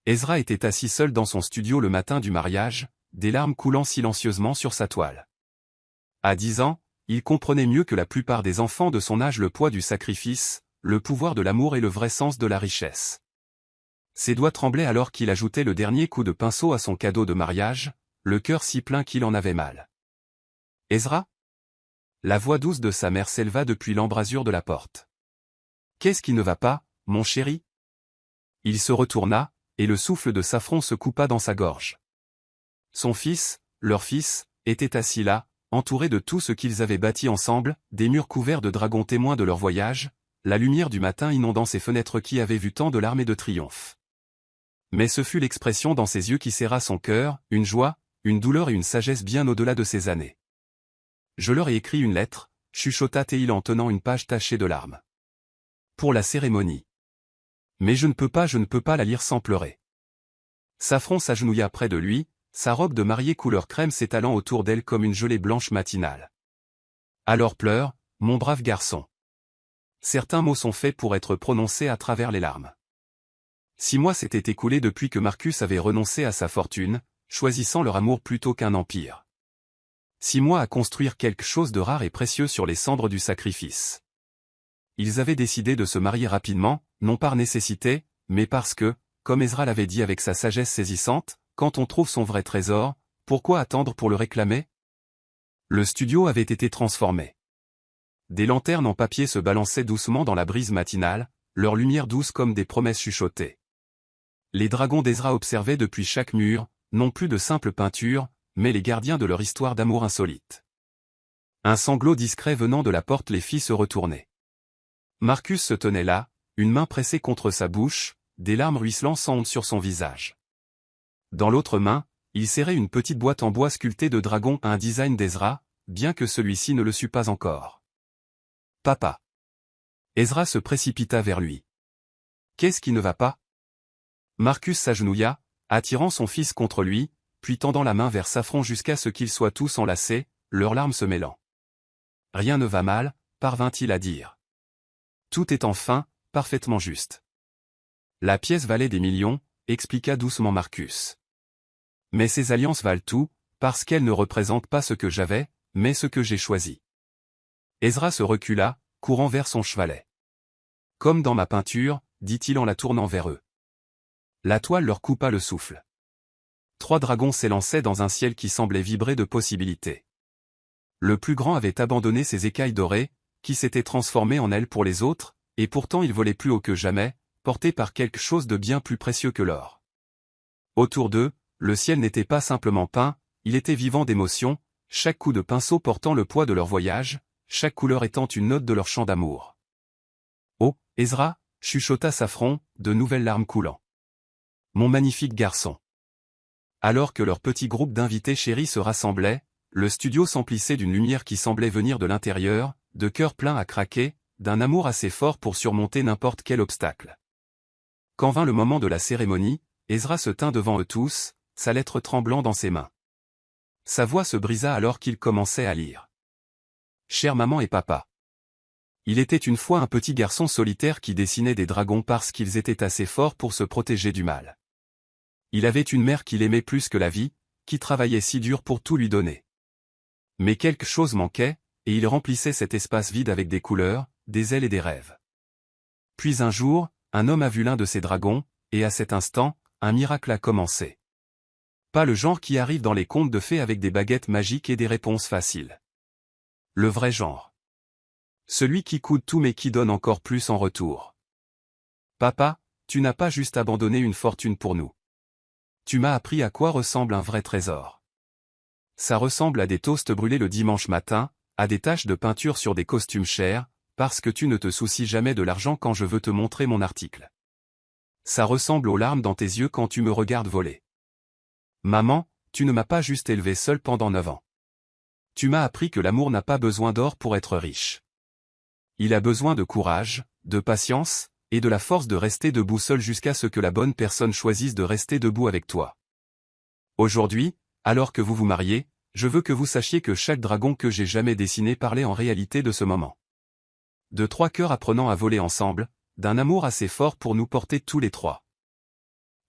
Ezra était assis seul dans son studio le matin du mariage, des larmes coulant silencieusement sur sa toile. À 10 ans, il comprenait mieux que la plupart des enfants de son âge le poids du sacrifice, le pouvoir de l'amour et le vrai sens de la richesse. Ses doigts tremblaient alors qu'il ajoutait le dernier coup de pinceau à son cadeau de mariage, le cœur si plein qu'il en avait mal. « Ezra » La voix douce de sa mère s'éleva depuis l'embrasure de la porte. « Qu'est-ce qui ne va pas, mon chéri ?» Il se retourna, et le souffle de Safran se coupa dans sa gorge. Son fils, leur fils, était assis là, entouré de tout ce qu'ils avaient bâti ensemble, des murs couverts de dragons témoins de leur voyage, la lumière du matin inondant ces fenêtres qui avaient vu tant de larmes et de triomphe. Mais ce fut l'expression dans ses yeux qui serra son cœur, une joie, une douleur et une sagesse bien au-delà de ses années. « Je leur ai écrit une lettre, chuchota Théil en tenant une page tachée de larmes. Pour la cérémonie. Mais je ne peux pas la lire sans pleurer. » Safran s'agenouilla près de lui, sa robe de mariée couleur crème s'étalant autour d'elle comme une gelée blanche matinale. « Alors pleure, mon brave garçon. Certains mots sont faits pour être prononcés à travers les larmes. » 6 mois s'étaient écoulés depuis que Marcus avait renoncé à sa fortune, choisissant leur amour plutôt qu'un empire. 6 mois à construire quelque chose de rare et précieux sur les cendres du sacrifice. Ils avaient décidé de se marier rapidement, non par nécessité, mais parce que, comme Ezra l'avait dit avec sa sagesse saisissante, quand on trouve son vrai trésor, pourquoi attendre pour le réclamer? Le studio avait été transformé. Des lanternes en papier se balançaient doucement dans la brise matinale, leur lumière douce comme des promesses chuchotées. Les dragons d'Ezra observaient depuis chaque mur, non plus de simples peintures, mais les gardiens de leur histoire d'amour insolite. Un sanglot discret venant de la porte les fit se retourner. Marcus se tenait là, une main pressée contre sa bouche, des larmes ruisselant sans honte sur son visage. Dans l'autre main, il serrait une petite boîte en bois sculptée de dragons à un design d'Ezra, bien que celui-ci ne le sût pas encore. « Papa !» Ezra se précipita vers lui. « Qu'est-ce qui ne va pas ?» Marcus s'agenouilla, attirant son fils contre lui, puis tendant la main vers Safran jusqu'à ce qu'ils soient tous enlacés, leurs larmes se mêlant. « Rien ne va mal, parvint-il à dire. Tout est enfin, parfaitement juste. La pièce valait des millions, expliqua doucement Marcus. Mais ces alliances valent tout, parce qu'elles ne représentent pas ce que j'avais, mais ce que j'ai choisi. Ezra se recula, courant vers son chevalet. Comme dans ma peinture, dit-il en la tournant vers eux. La toile leur coupa le souffle. 3 dragons s'élançaient dans un ciel qui semblait vibrer de possibilités. Le plus grand avait abandonné ses écailles dorées, qui s'étaient transformées en ailes pour les autres, et pourtant il volait plus haut que jamais, porté par quelque chose de bien plus précieux que l'or. Autour d'eux, le ciel n'était pas simplement peint, il était vivant d'émotions, chaque coup de pinceau portant le poids de leur voyage, chaque couleur étant une note de leur chant d'amour. « Oh, Ezra !» chuchota Safran, de nouvelles larmes coulant. « Mon magnifique garçon !» Alors que leur petit groupe d'invités chéris se rassemblait, le studio s'emplissait d'une lumière qui semblait venir de l'intérieur, de cœurs pleins à craquer, d'un amour assez fort pour surmonter n'importe quel obstacle. Quand vint le moment de la cérémonie, Ezra se tint devant eux tous, sa lettre tremblant dans ses mains. Sa voix se brisa alors qu'il commençait à lire. « Chère maman et papa. Il était une fois un petit garçon solitaire qui dessinait des dragons parce qu'ils étaient assez forts pour se protéger du mal. Il avait une mère qu'il aimait plus que la vie, qui travaillait si dur pour tout lui donner. Mais quelque chose manquait, et il remplissait cet espace vide avec des couleurs, des ailes et des rêves. Puis un jour, un homme a vu l'un de ces dragons, et à cet instant, un miracle a commencé. Pas le genre qui arrive dans les contes de fées avec des baguettes magiques et des réponses faciles. Le vrai genre. Celui qui coûte tout mais qui donne encore plus en retour. Papa, tu n'as pas juste abandonné une fortune pour nous. Tu m'as appris à quoi ressemble un vrai trésor. Ça ressemble à des toasts brûlés le dimanche matin, à des taches de peinture sur des costumes chers, parce que tu ne te soucies jamais de l'argent quand je veux te montrer mon article. Ça ressemble aux larmes dans tes yeux quand tu me regardes voler. Maman, tu ne m'as pas juste élevé seul pendant 9 ans. Tu m'as appris que l'amour n'a pas besoin d'or pour être riche. Il a besoin de courage, de patience, et de la force de rester debout seul jusqu'à ce que la bonne personne choisisse de rester debout avec toi. Aujourd'hui, alors que vous vous mariez, je veux que vous sachiez que chaque dragon que j'ai jamais dessiné parlait en réalité de ce moment. De 3 cœurs apprenant à voler ensemble, d'un amour assez fort pour nous porter tous les 3.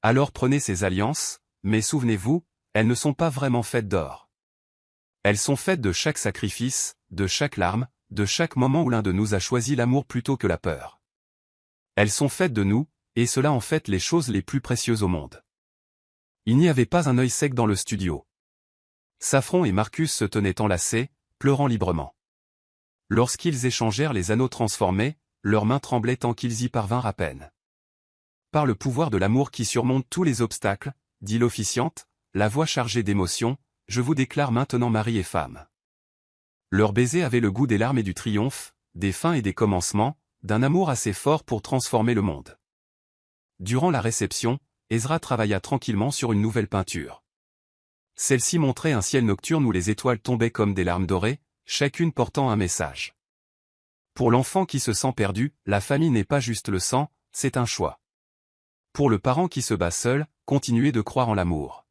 Alors prenez ces alliances, mais souvenez-vous, elles ne sont pas vraiment faites d'or. Elles sont faites de chaque sacrifice, de chaque larme, de chaque moment où l'un de nous a choisi l'amour plutôt que la peur. Elles sont faites de nous, et cela en fait les choses les plus précieuses au monde. Il n'y avait pas un œil sec dans le studio. Saffron et Marcus se tenaient enlacés, pleurant librement. Lorsqu'ils échangèrent les anneaux transformés, leurs mains tremblaient tant qu'ils y parvinrent à peine. Par le pouvoir de l'amour qui surmonte tous les obstacles, dit l'officiante, la voix chargée d'émotion, je vous déclare maintenant mari et femme. Leur baiser avait le goût des larmes et du triomphe, des fins et des commencements, d'un amour assez fort pour transformer le monde. Durant la réception, Ezra travailla tranquillement sur une nouvelle peinture. Celle-ci montrait un ciel nocturne où les étoiles tombaient comme des larmes dorées, chacune portant un message. Pour l'enfant qui se sent perdu, la famille n'est pas juste le sang, c'est un choix. Pour le parent qui se bat seul, continuez de croire en l'amour.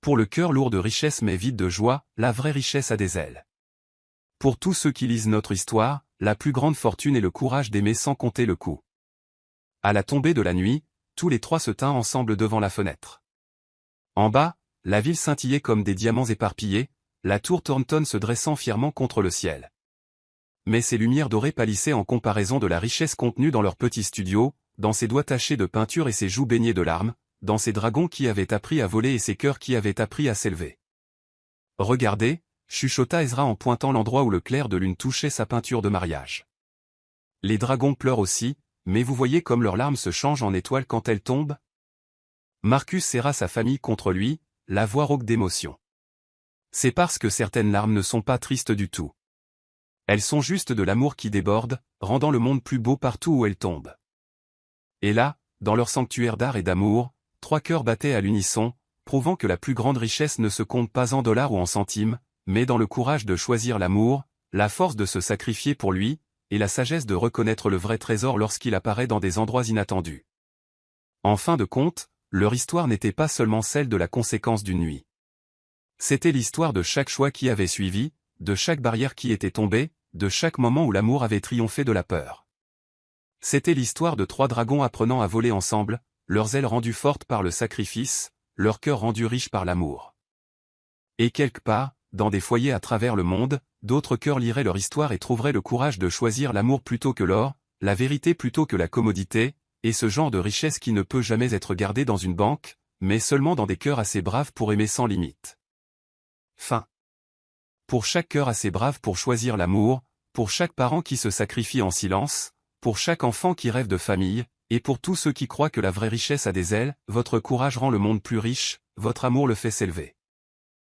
Pour le cœur lourd de richesse mais vide de joie, la vraie richesse a des ailes. Pour tous ceux qui lisent notre histoire, la plus grande fortune est le courage d'aimer sans compter le coût. À la tombée de la nuit, tous les trois se tinrent ensemble devant la fenêtre. En bas, la ville scintillait comme des diamants éparpillés, la tour Thornton se dressant fièrement contre le ciel. Mais ces lumières dorées pâlissaient en comparaison de la richesse contenue dans leur petit studio, dans ses doigts tachés de peinture et ses joues baignées de larmes, dans ces dragons qui avaient appris à voler et ces cœurs qui avaient appris à s'élever. Regardez, chuchota Ezra en pointant l'endroit où le clair de lune touchait sa peinture de mariage. Les dragons pleurent aussi, mais vous voyez comme leurs larmes se changent en étoiles quand elles tombent? Marcus serra sa famille contre lui, la voix rauque d'émotion. C'est parce que certaines larmes ne sont pas tristes du tout. Elles sont juste de l'amour qui déborde, rendant le monde plus beau partout où elles tombent. Et là, dans leur sanctuaire d'art et d'amour, trois cœurs battaient à l'unisson, prouvant que la plus grande richesse ne se compte pas en dollars ou en centimes, mais dans le courage de choisir l'amour, la force de se sacrifier pour lui, et la sagesse de reconnaître le vrai trésor lorsqu'il apparaît dans des endroits inattendus. En fin de compte, leur histoire n'était pas seulement celle de la conséquence d'une nuit. C'était l'histoire de chaque choix qui avait suivi, de chaque barrière qui était tombée, de chaque moment où l'amour avait triomphé de la peur. C'était l'histoire de trois dragons apprenant à voler ensemble, leurs ailes rendues fortes par le sacrifice, leur cœur rendu riche par l'amour. Et quelque part, dans des foyers à travers le monde, d'autres cœurs liraient leur histoire et trouveraient le courage de choisir l'amour plutôt que l'or, la vérité plutôt que la commodité, et ce genre de richesse qui ne peut jamais être gardée dans une banque, mais seulement dans des cœurs assez braves pour aimer sans limite. Fin. Pour chaque cœur assez brave pour choisir l'amour, pour chaque parent qui se sacrifie en silence, pour chaque enfant qui rêve de famille, et pour tous ceux qui croient que la vraie richesse a des ailes, votre courage rend le monde plus riche, votre amour le fait s'élever.